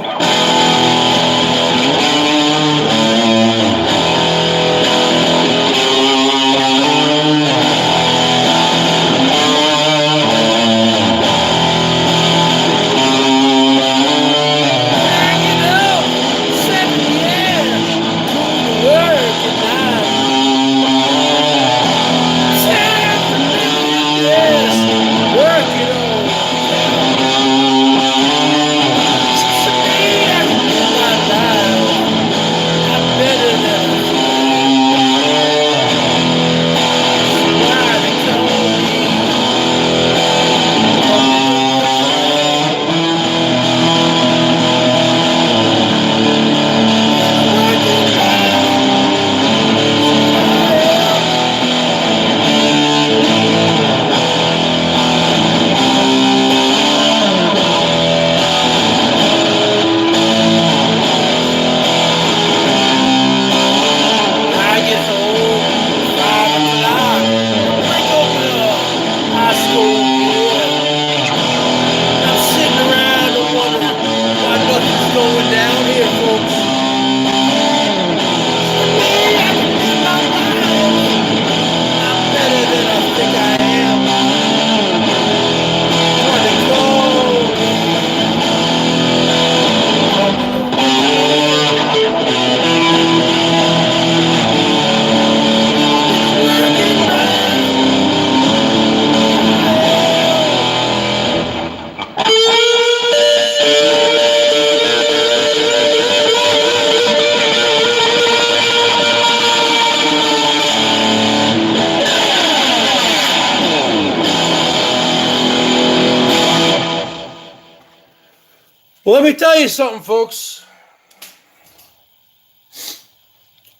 tell you something, folks.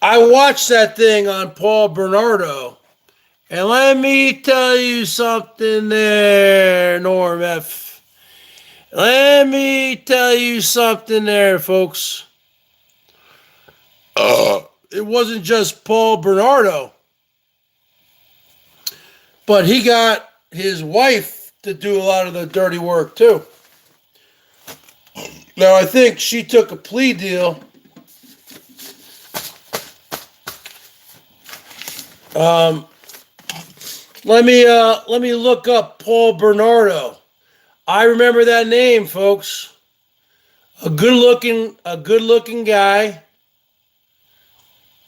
I watched that thing on Paul Bernardo, and let me tell you something there, Norm F. Let me tell you something there, folks. It wasn't just Paul Bernardo, but he got his wife to do a lot of the dirty work, too. Now, I think she took a plea deal. Let me look up Paul Bernardo. I remember that name, folks. A good-looking guy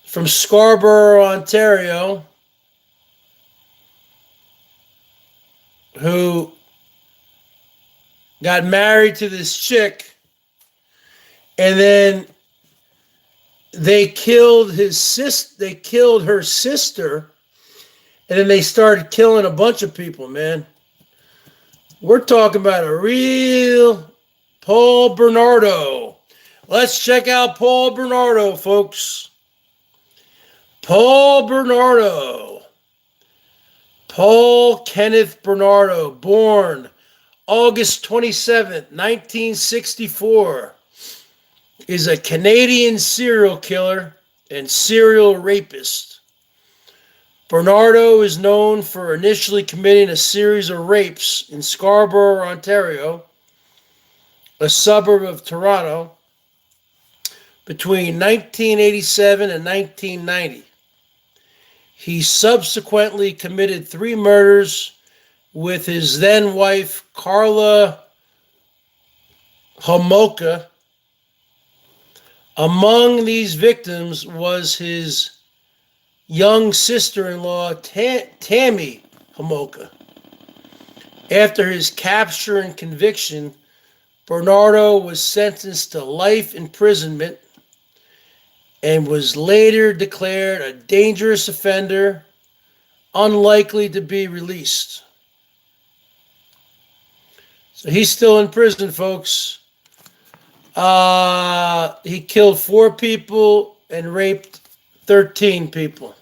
from Scarborough, Ontario, who got married to this chick, and then they killed his sister. They killed her sister, and then they started killing a bunch of people. Man, we're talking about a real Paul Bernardo. Let's check out Paul Bernardo, folks. Paul Bernardo. Paul Kenneth Bernardo, born August 27th, 1964, is a Canadian serial killer and serial rapist. Bernardo is known for initially committing a series of rapes in Scarborough, Ontario, a suburb of Toronto, between 1987 and 1990. He subsequently committed 3 murders with his then wife, Karla Homolka. Among these victims was his young sister-in-law, Tammy Homolka. After his capture and conviction, Bernardo was sentenced to life imprisonment and was later declared a dangerous offender, unlikely to be released. So he's still in prison, folks. He killed 4 people and raped 13 people.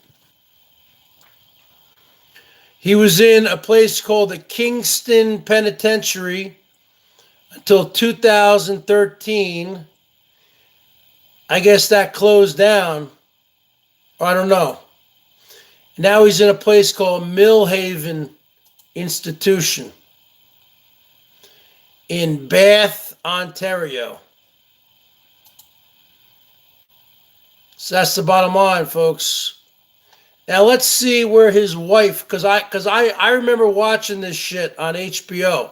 He was in a place called the Kingston Penitentiary until 2013. I guess that closed down. I don't know. Now he's in a place called Millhaven Institution in Bath, Ontario. So that's the bottom line, folks. Now let's see where his wife, because I remember watching this shit on HBO.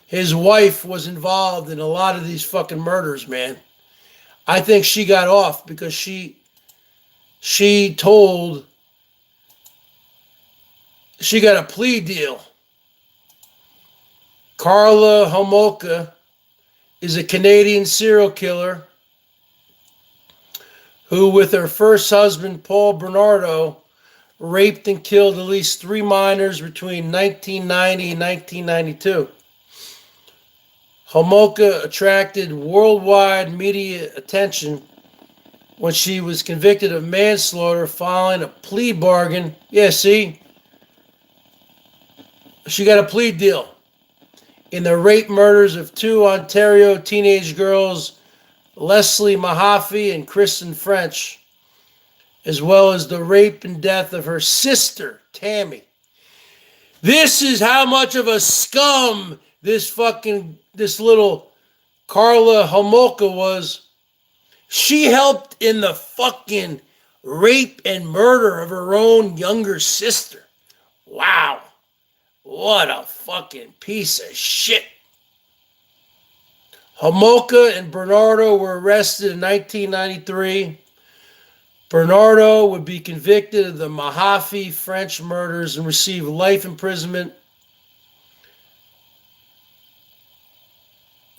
His wife was involved in a lot of these fucking murders, man. I think she got off because she got a plea deal. Karla Homolka is a Canadian serial killer who, with her first husband, Paul Bernardo, raped and killed at least 3 minors between 1990 and 1992. Homolka attracted worldwide media attention when she was convicted of manslaughter following a plea bargain. Yeah, see? She got a plea deal in the rape murders of 2 Ontario teenage girls, Leslie Mahaffey and Kristen French, as well as the rape and death of her sister, Tammy. This is how much of a scum this little Karla Homolka was. She helped in the fucking rape and murder of her own younger sister. Wow. What a fucking piece of shit. Homolka and Bernardo were arrested in 1993. Bernardo would be convicted of the Mahaffey French murders and receive life imprisonment.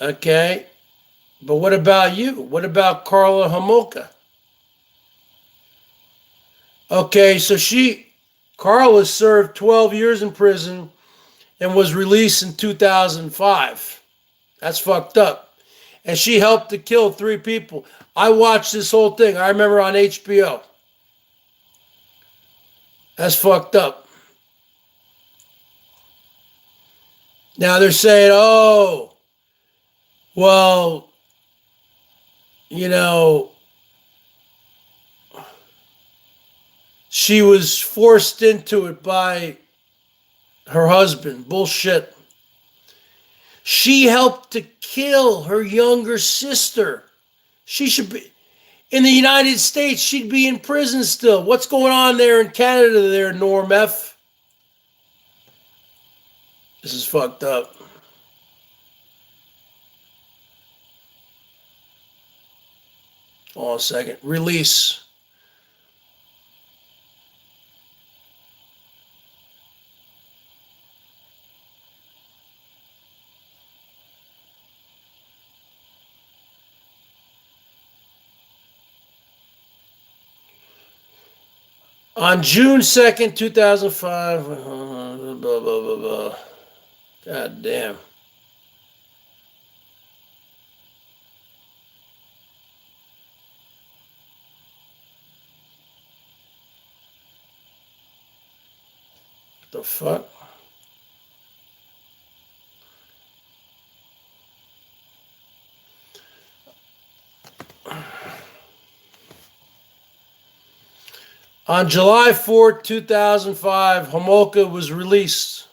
Okay. But what about you? What about Karla Homolka? Okay, so Karla served 12 years in prison and was released in 2005. That's fucked up. And she helped to kill 3 people. I watched this whole thing. I remember on HBO. That's fucked up. Now they're saying, oh, well, you know, she was forced into it by her husband. Bullshit. She helped to kill her younger sister. She should be in the United States. She'd be in prison still. What's going on there in Canada there, Norm F? This is fucked up. Hold on a second. Release. On June 2nd, 2005, blah, blah, blah, blah. God damn. What the fuck? On July 4th, 2005, Homolka was released.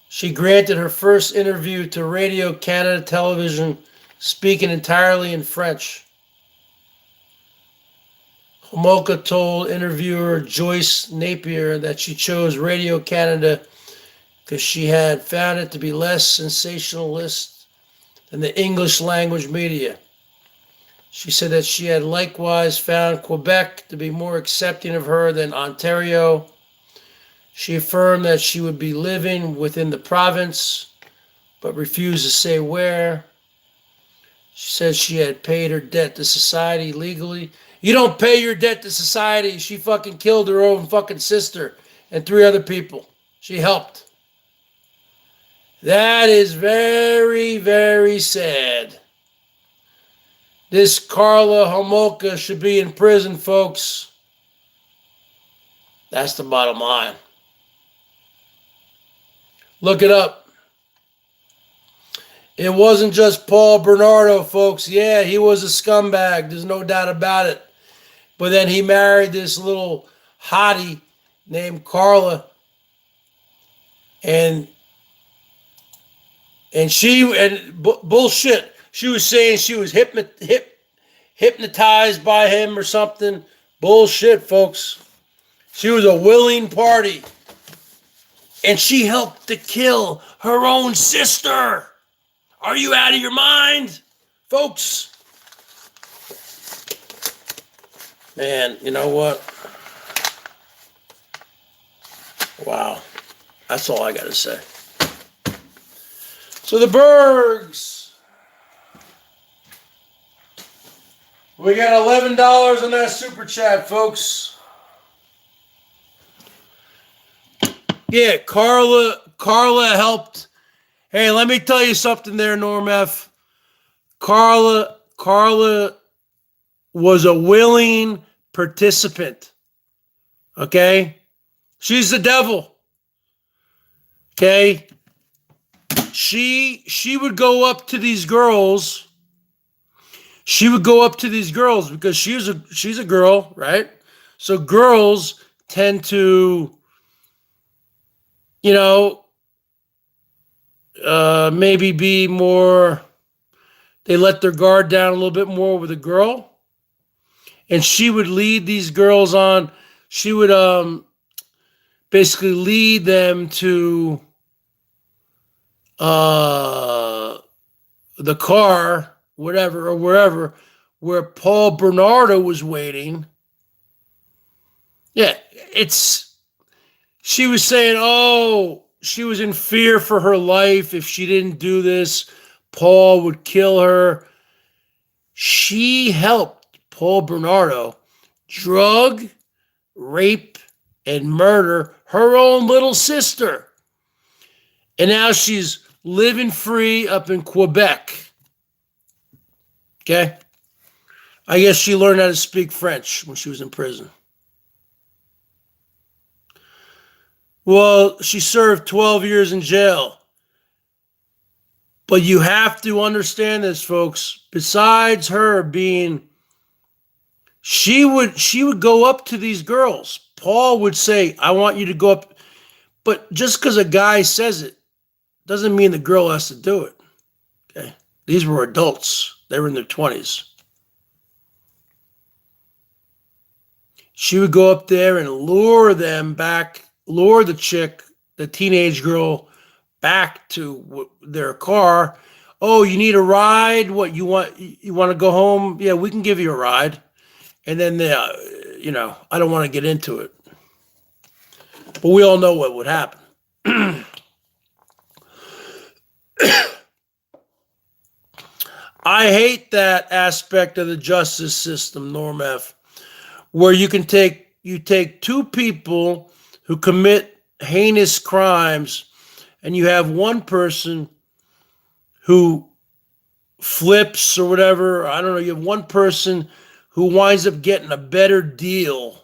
She granted her first interview to Radio Canada Television, speaking entirely in French. Homolka told interviewer Joyce Napier that she chose Radio Canada because she had found it to be less sensationalist than the English language media. She said that she had likewise found Quebec to be more accepting of her than Ontario. She affirmed that she would be living within the province, but refused to say where. She said she had paid her debt to society legally. You don't pay your debt to society. She fucking killed her own fucking sister and 3 other people. She helped. That is very, very sad. This Karla Homolka should be in prison, folks. That's the bottom line. Look it up. It wasn't just Paul Bernardo, folks. Yeah, he was a scumbag. There's no doubt about it. But then he married this little hottie named Karla. And bullshit. She was saying she was hypnotized by him or something. Bullshit, folks. She was a willing party. And she helped to kill her own sister. Are you out of your mind, folks? Man, you know what? Wow. That's all I got to say. So the Bergs. We got $11 on that super chat, folks. Yeah, Karla helped. Hey, let me tell you something there, Norm F. Karla was a willing participant. Okay? She's the devil. Okay? She would go up to these girls. She would go up to these girls because she's a girl, right? So girls tend to, maybe be more, they let their guard down a little bit more with a girl. And she would lead these girls on, she would basically lead them to the car, whatever, or wherever, where Paul Bernardo was waiting. Yeah, she was saying, oh, she was in fear for her life. If she didn't do this, Paul would kill her. She helped Paul Bernardo drug, rape, and murder her own little sister. And now she's living free up in Quebec. Okay? I guess she learned how to speak French when she was in prison. Well, she served 12 years in jail. But you have to understand this, folks. Besides her being, she would go up to these girls. Paul would say, I want you to go up. But just because a guy says it doesn't mean the girl has to do it. Okay? These were adults. They were in their 20s. She would go up there and lure them back, lure the chick, the teenage girl, back to their car. Oh, you need a ride? What, you want to go home? Yeah, we can give you a ride. And then I don't want to get into it. But we all know what would happen. I hate that aspect of the justice system, Norm F., where you take two people who commit heinous crimes, and you have one person who flips or whatever. I don't know. You have one person who winds up getting a better deal.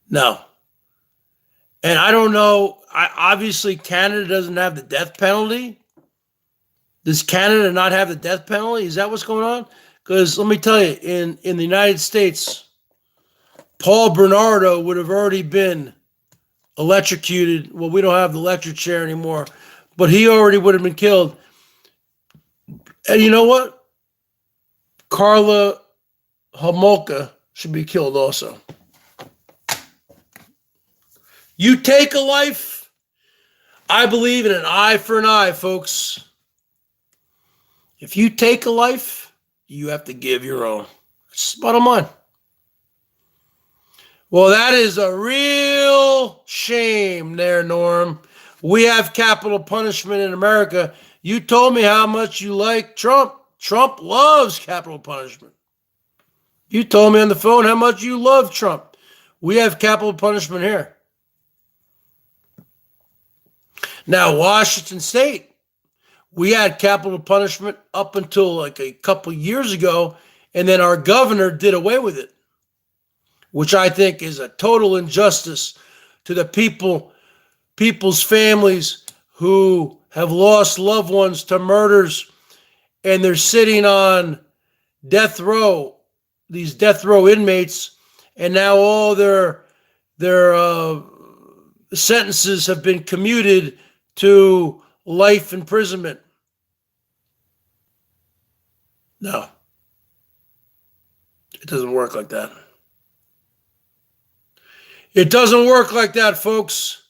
No. And I don't know. Obviously, Canada doesn't have the death penalty. Does Canada not have the death penalty? Is that what's going on? Because let me tell you, in the United States, Paul Bernardo would have already been electrocuted. Well, we don't have the electric chair anymore, but he already would have been killed. And you know what? Karla Homolka should be killed also. You take a life. I believe in an eye for an eye, folks. If you take a life, you have to give your own. That's the bottom line. Well, that is a real shame there, Norm. We have capital punishment in America. You told me how much you like Trump. Trump loves capital punishment. You told me on the phone how much you love Trump. We have capital punishment here. Now, Washington State, we had capital punishment up until like a couple years ago, and then our governor did away with it, which I think is a total injustice to the people's families who have lost loved ones to murders, and they're sitting on death row, these death row inmates, and now all their sentences have been commuted to life imprisonment. No, it doesn't work like that. It doesn't work like that, folks.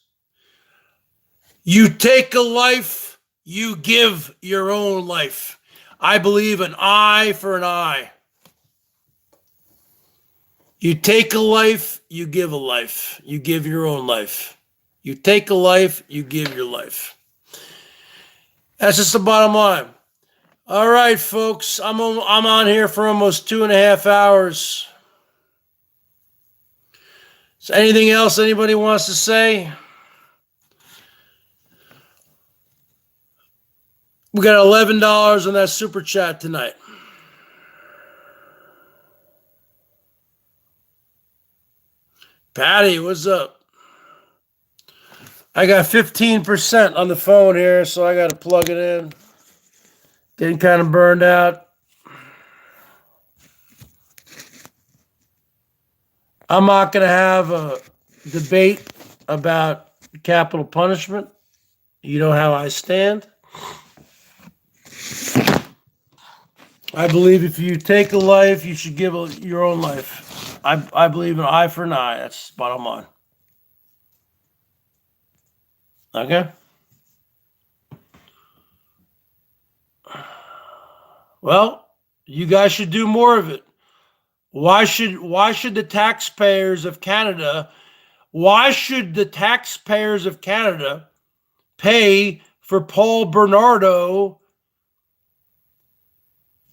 You take a life, you give your own life. I believe an eye for an eye. You take a life, you give a life. You give your own life. You take a life, you give your life. That's just the bottom line. All right, folks. I'm on here for almost 2.5 hours. Is there anything else anybody wants to say? We got $11 on that super chat tonight. Patty, what's up? I got 15% on the phone here, so I got to plug it in. Getting kind of burned out. I'm not going to have a debate about capital punishment. You know how I stand. I believe if you take a life, you should give your own life. I believe in eye for an eye. That's the bottom line. Okay? Well, you guys should do more of it. Why should the taxpayers of Canada, pay for Paul Bernardo,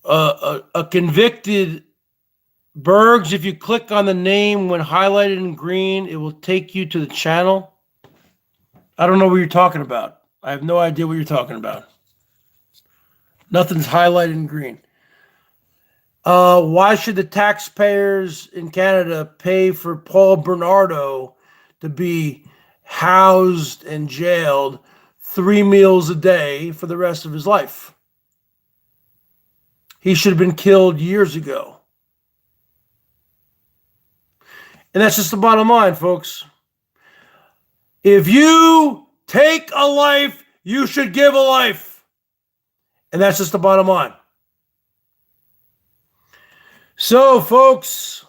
a convicted BERGS? If you click on the name when highlighted in green, it will take you to the channel. I don't know what you're talking about. I have no idea what you're talking about. Nothing's highlighted in green. Why should the taxpayers in Canada pay for Paul Bernardo to be housed and jailed 3 meals a day for the rest of his life? He should have been killed years ago. And that's just the bottom line, folks. If you take a life, you should give a life. And that's just the bottom line. So, folks,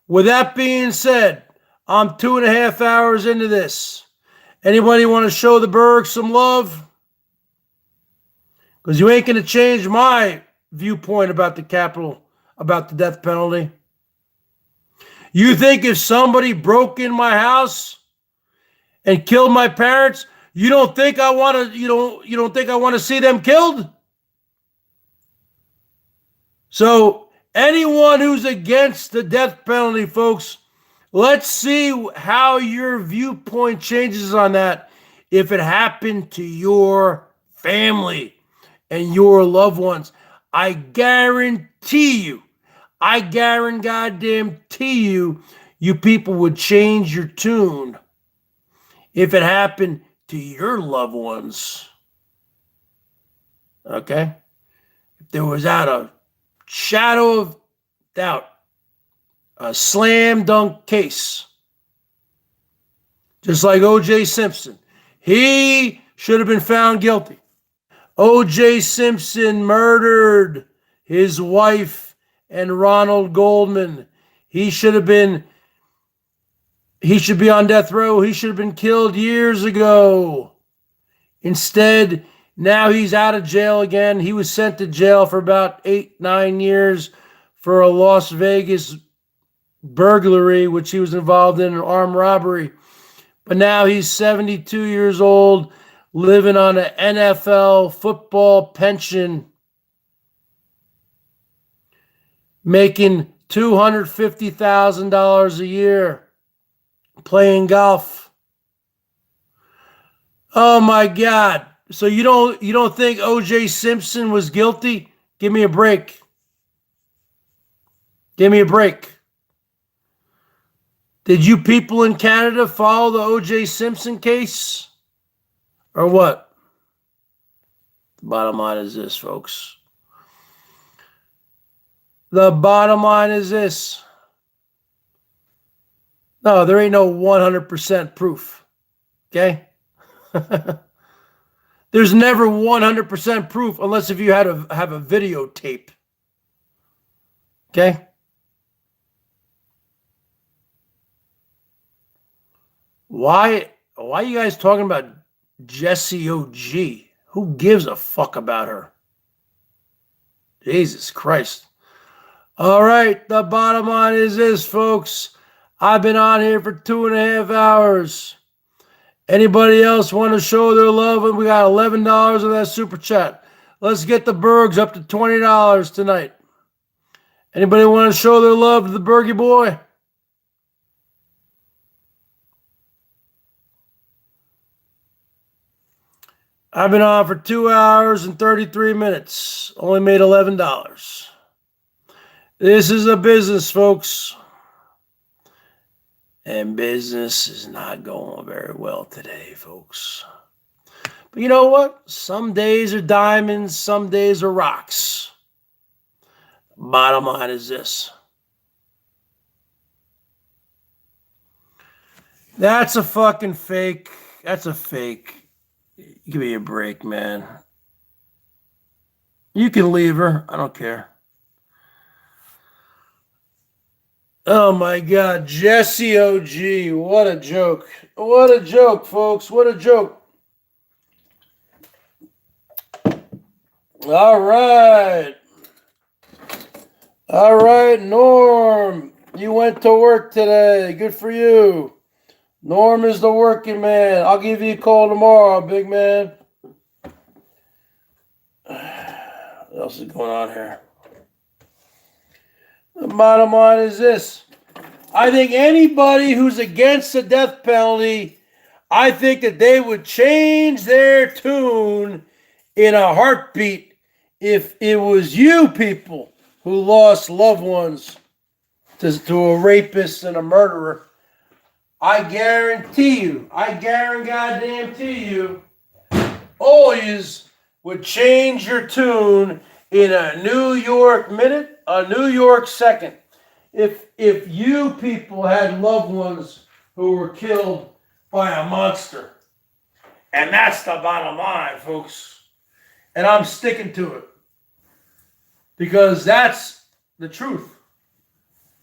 with that being said, I'm 2.5 hours into this. Anybody want to show the Berg some love? Because you ain't going to change my viewpoint about about the death penalty. You think if somebody broke in my house and killed my parents, you don't think I want to, you don't think I want to see them killed? So anyone who's against the death penalty, folks, let's see how your viewpoint changes on that if it happened to your family and your loved ones. I guarantee you, you people would change your tune if it happened to your loved ones. Okay? If there was out a shadow of doubt, a slam dunk case, just like O.J. Simpson, he should have been found guilty. O.J. Simpson murdered his wife and Ronald Goldman. He should be on death row. He should have been killed years ago. Instead, now he's out of jail again. He was sent to jail for about 8-9 years for a Las Vegas burglary, which he was involved in, an armed robbery. But now he's 72 years old, living on an NFL football pension, making $250,000 a year, playing golf. Oh my God. So you don't think O.J. Simpson was guilty? Give me a break. Give me a break. Did you people in Canada follow the O.J. Simpson case? Or what? The bottom line is this, folks. The bottom line is this. No, there ain't no 100% proof. Okay? There's never 100% proof unless if you had to have a videotape. Okay? Why are you guys talking about Jessie O.G.? Who gives a fuck about her? Jesus Christ. All right, the bottom line is this, folks. I've been on here for 2.5 hours. Anybody else want to show their love? And we got $11 on that super chat. Let's get the Bergs up to $20 tonight. Anybody want to show their love to the Bergie boy? I've been on for 2 hours and 33 minutes. Only made $11. This is a business, folks. And business is not going very well today, folks. But you know what? Some days are diamonds, some days are rocks. Bottom line is this. That's a fucking fake. That's a fake. Give me a break, man. You can leave her. I don't care. Oh my God. Jessie O.G. What a joke. What a joke, folks. What a joke. All right. All right, Norm. You went to work today. Good for you. Norm is the working man. I'll give you a call tomorrow, big man. What else is going on here? The bottom line is this. I think anybody who's against the death penalty, I think that they would change their tune in a heartbeat if it was you people who lost loved ones to a rapist and a murderer, I guarantee you, goddamn you, always would change your tune in a New York minute, a New York second. If you people had loved ones who were killed by a monster. And that's the bottom line, folks. And I'm sticking to it. Because that's the truth.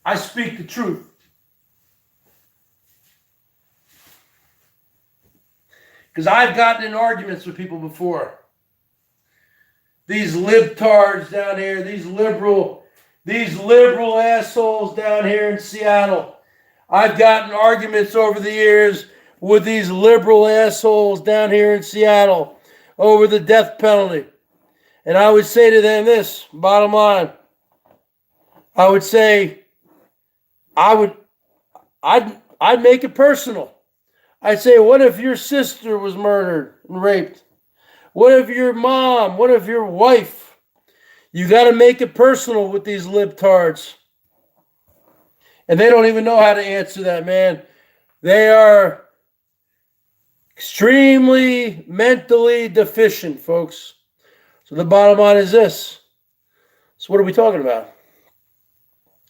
I speak the truth. Because I've gotten in arguments with people before. These libtards down here, these liberal assholes down here in Seattle. I've gotten arguments over the years with these liberal assholes down here in Seattle over the death penalty. And I would say to them this, bottom line. I would say, I'd make it personal. I'd say, what if your sister was murdered and raped? What if your mom? What if your wife? You got to make it personal with these libtards. And they don't even know how to answer that, man. They are extremely mentally deficient, folks. So the bottom line is this. So what are we talking about?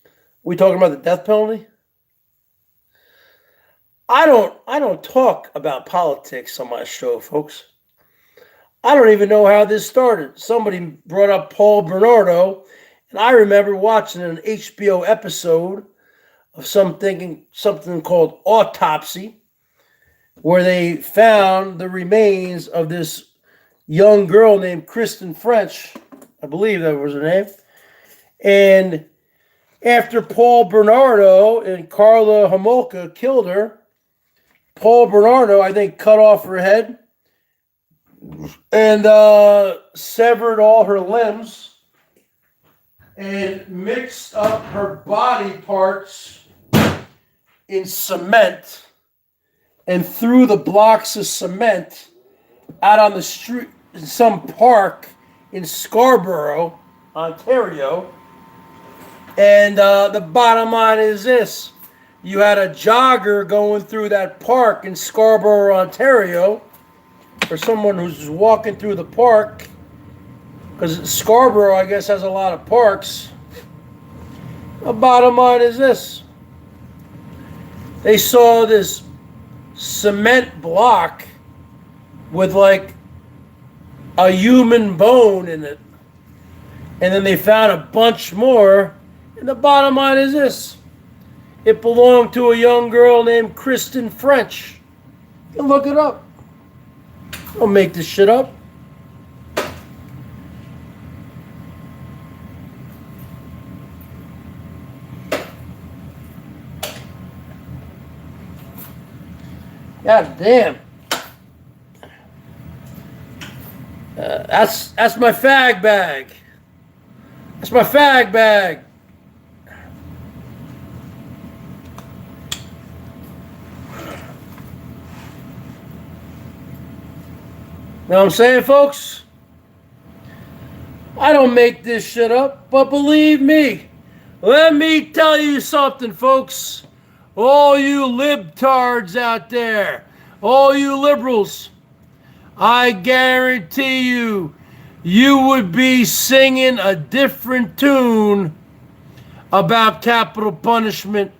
Are we talking about the death penalty? I don't talk about politics on my show, folks. I don't even know how this started. Somebody brought up Paul Bernardo, and I remember watching an HBO episode of something called Autopsy, where they found the remains of this young girl named Kristen French. I believe that was her name. And after Paul Bernardo and Carla Homolka killed her, Paul Bernardo, I think, cut off her head and severed all her limbs and mixed up her body parts in cement and threw the blocks of cement out on the street in some park in Scarborough, Ontario. And the bottom line is this. You had a jogger going through that park in Scarborough, Ontario, or someone who's walking through the park, because Scarborough, I guess, has a lot of parks. The bottom line is this. They saw this cement block with like a human bone in it. And then they found a bunch more. And the bottom line is this. It belonged to a young girl named Kristen French. You can look it up. Don't make this shit up. God damn. That's my fag bag. That's my fag bag. Know what I'm saying, folks? I don't make this shit up, but believe me, let me tell you something, folks. All you libtards out there, all you liberals, I guarantee you, you would be singing a different tune about capital punishment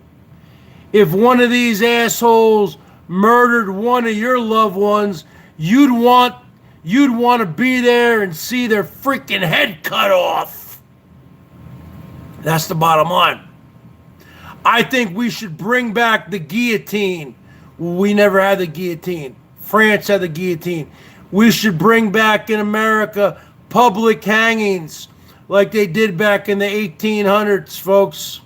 if one of these assholes murdered one of your loved ones. You'd want to be there and see their freaking head cut off. That's the bottom line. I think we should bring back the guillotine. We never had the guillotine. France had the guillotine. We should bring back in America public hangings like they did back in the 1800s, folks.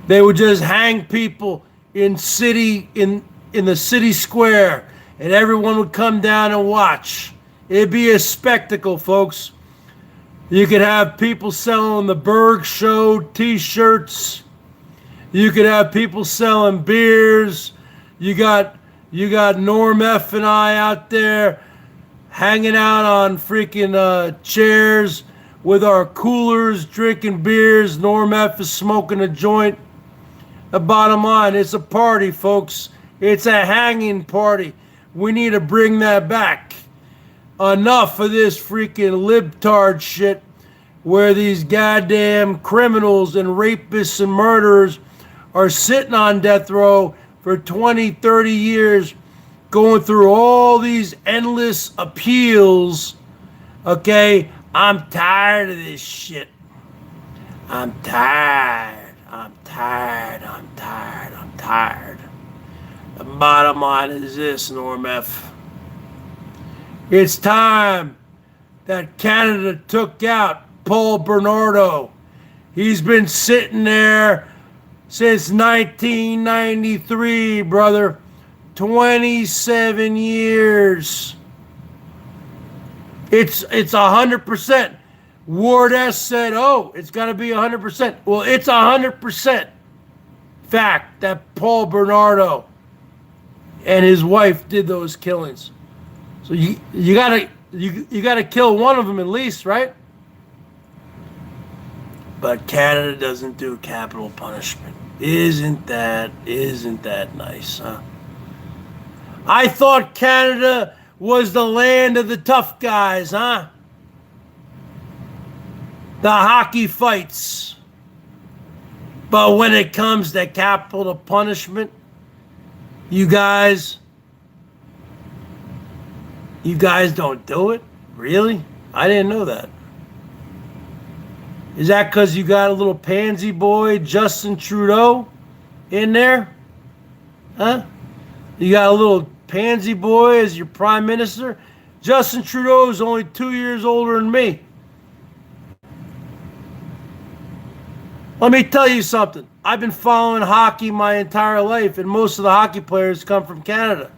They would just hang people in the city square, and everyone would come down and watch. It'd be a spectacle, folks. You could have people selling the BERGS Show t-shirts. You could have people selling beers. You got Norm F and I out there hanging out on freaking chairs with our coolers, drinking beers. Norm F is smoking a joint. The bottom line, it's a party, folks. It's a hanging party. We need to bring that back. Enough of this freaking libtard shit where these goddamn criminals and rapists and murderers are sitting on death row for 20, 30 years, going through all these endless appeals. Okay? I'm tired of this shit. I'm tired. The bottom line is this, Norm F. It's time that Canada took out Paul Bernardo. He's been sitting there since 1993, brother. 27 years. It's 100%. Ward S said, oh, it's got to be 100%. Well, it's 100% fact that Paul Bernardo and his wife did those killings. So you gotta kill one of them at least, right? But Canada doesn't do capital punishment. Isn't that nice, huh? I thought Canada was the land of the tough guys, huh? The hockey fights. But when it comes to capital punishment, you guys don't do it? Really? I didn't know that. Is that because you got a little pansy boy, Justin Trudeau, in there? Huh? You got a little pansy boy as your prime minister? Justin Trudeau is only 2 years older than me. Let me tell you something. I've been following hockey my entire life, and most of the hockey players come from Canada.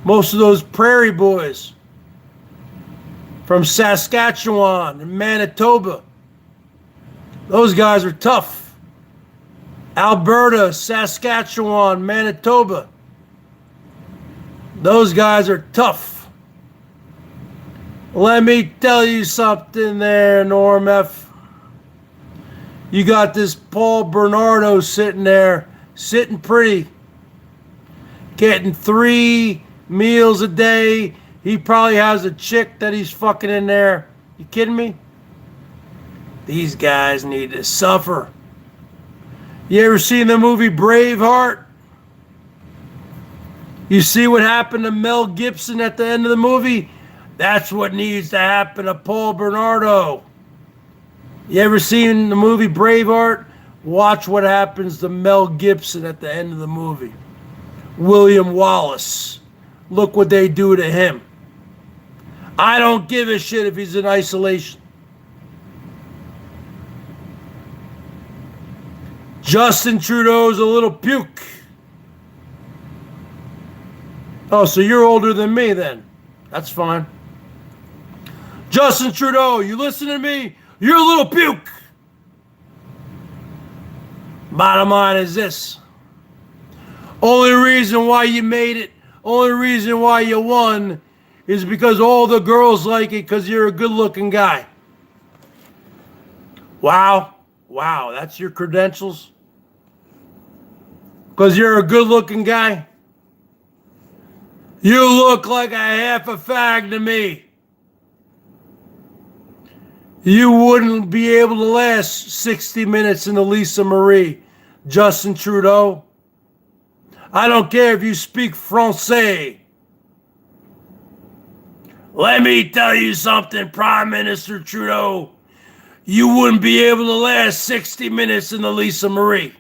Most of those prairie boys from Saskatchewan and Manitoba, those guys are tough. Alberta, Saskatchewan, Manitoba, those guys are tough. Let me tell you something there, Norm F. You got this Paul Bernardo sitting there, sitting pretty, getting 3 meals a day. He probably has a chick that he's fucking in there. You kidding me? These guys need to suffer. You ever seen the movie Braveheart? You see what happened to Mel Gibson at the end of the movie? That's what needs to happen to Paul Bernardo. You ever seen the movie Braveheart? Watch what happens to Mel Gibson at the end of the movie. William Wallace. Look what they do to him. I don't give a shit if he's in isolation. Justin Trudeau's a little puke. Oh, so you're older than me then. That's fine. Justin Trudeau, you listen to me? You're a little puke. Bottom line is this. Only reason why you made it, only reason why you won is because all the girls like it because you're a good-looking guy. Wow. Wow, that's your credentials? Because you're a good-looking guy? You look like a half a fag to me. You wouldn't be able to last 60 minutes in the Lisa Marie, Justin Trudeau. I don't care if you speak Francais. Let me tell you something, Prime Minister Trudeau. You wouldn't be able to last 60 minutes in the Lisa Marie.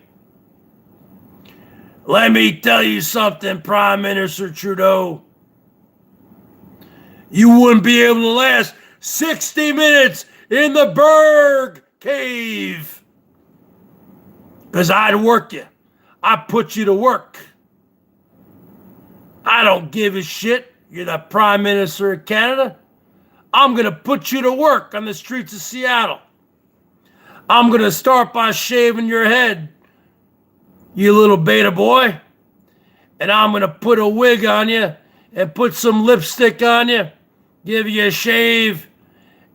Let me tell you something, Prime Minister Trudeau. You wouldn't be able to last 60 minutes in the Berg cave. Because I'd work you. I'd put you to work. I don't give a shit. You're the Prime Minister of Canada. I'm going to put you to work on the streets of Seattle. I'm going to start by shaving your head, you little beta boy. And I'm going to put a wig on you and put some lipstick on you, give you a shave,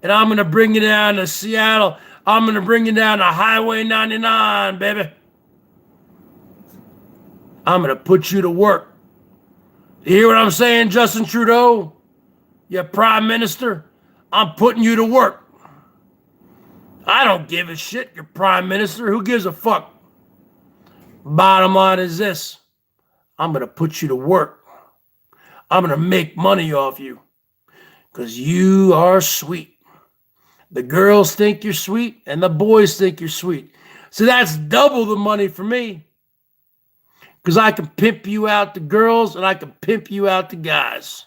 And I'm going to bring you down to Seattle. I'm going to bring you down to Highway 99, baby. I'm going to put you to work. You hear what I'm saying, Justin Trudeau? Your prime minister? I'm putting you to work. I don't give a shit, your prime minister. Who gives a fuck? Bottom line is this. I'm going to put you to work. I'm going to make money off you. Because you are sweet. The girls think you're sweet, and the boys think you're sweet. So that's double the money for me. Because I can pimp you out to girls, and I can pimp you out to guys.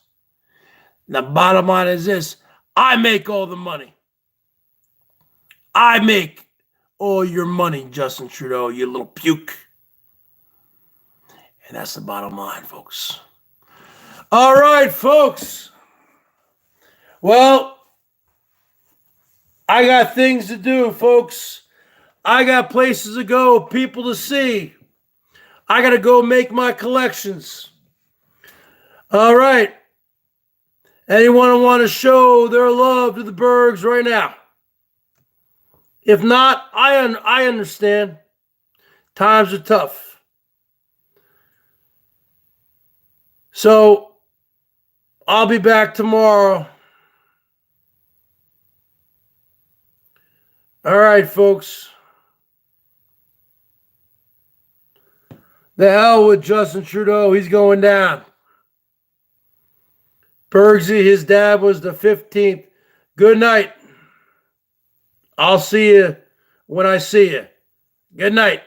And the bottom line is this. I make all the money. I make all your money, Justin Trudeau, you little puke. And that's the bottom line, folks. All right, folks. Well, I got things to do, folks. I got places to go, people to see. I got to go make my collections. All right. Anyone want to show their love to the Bergs right now? If not, I understand. Times are tough. So, I'll be back tomorrow. All right, folks. The hell with Justin Trudeau. He's going down. Bergsy, his dad was the 15th. Good night. I'll see you when I see you. Good night.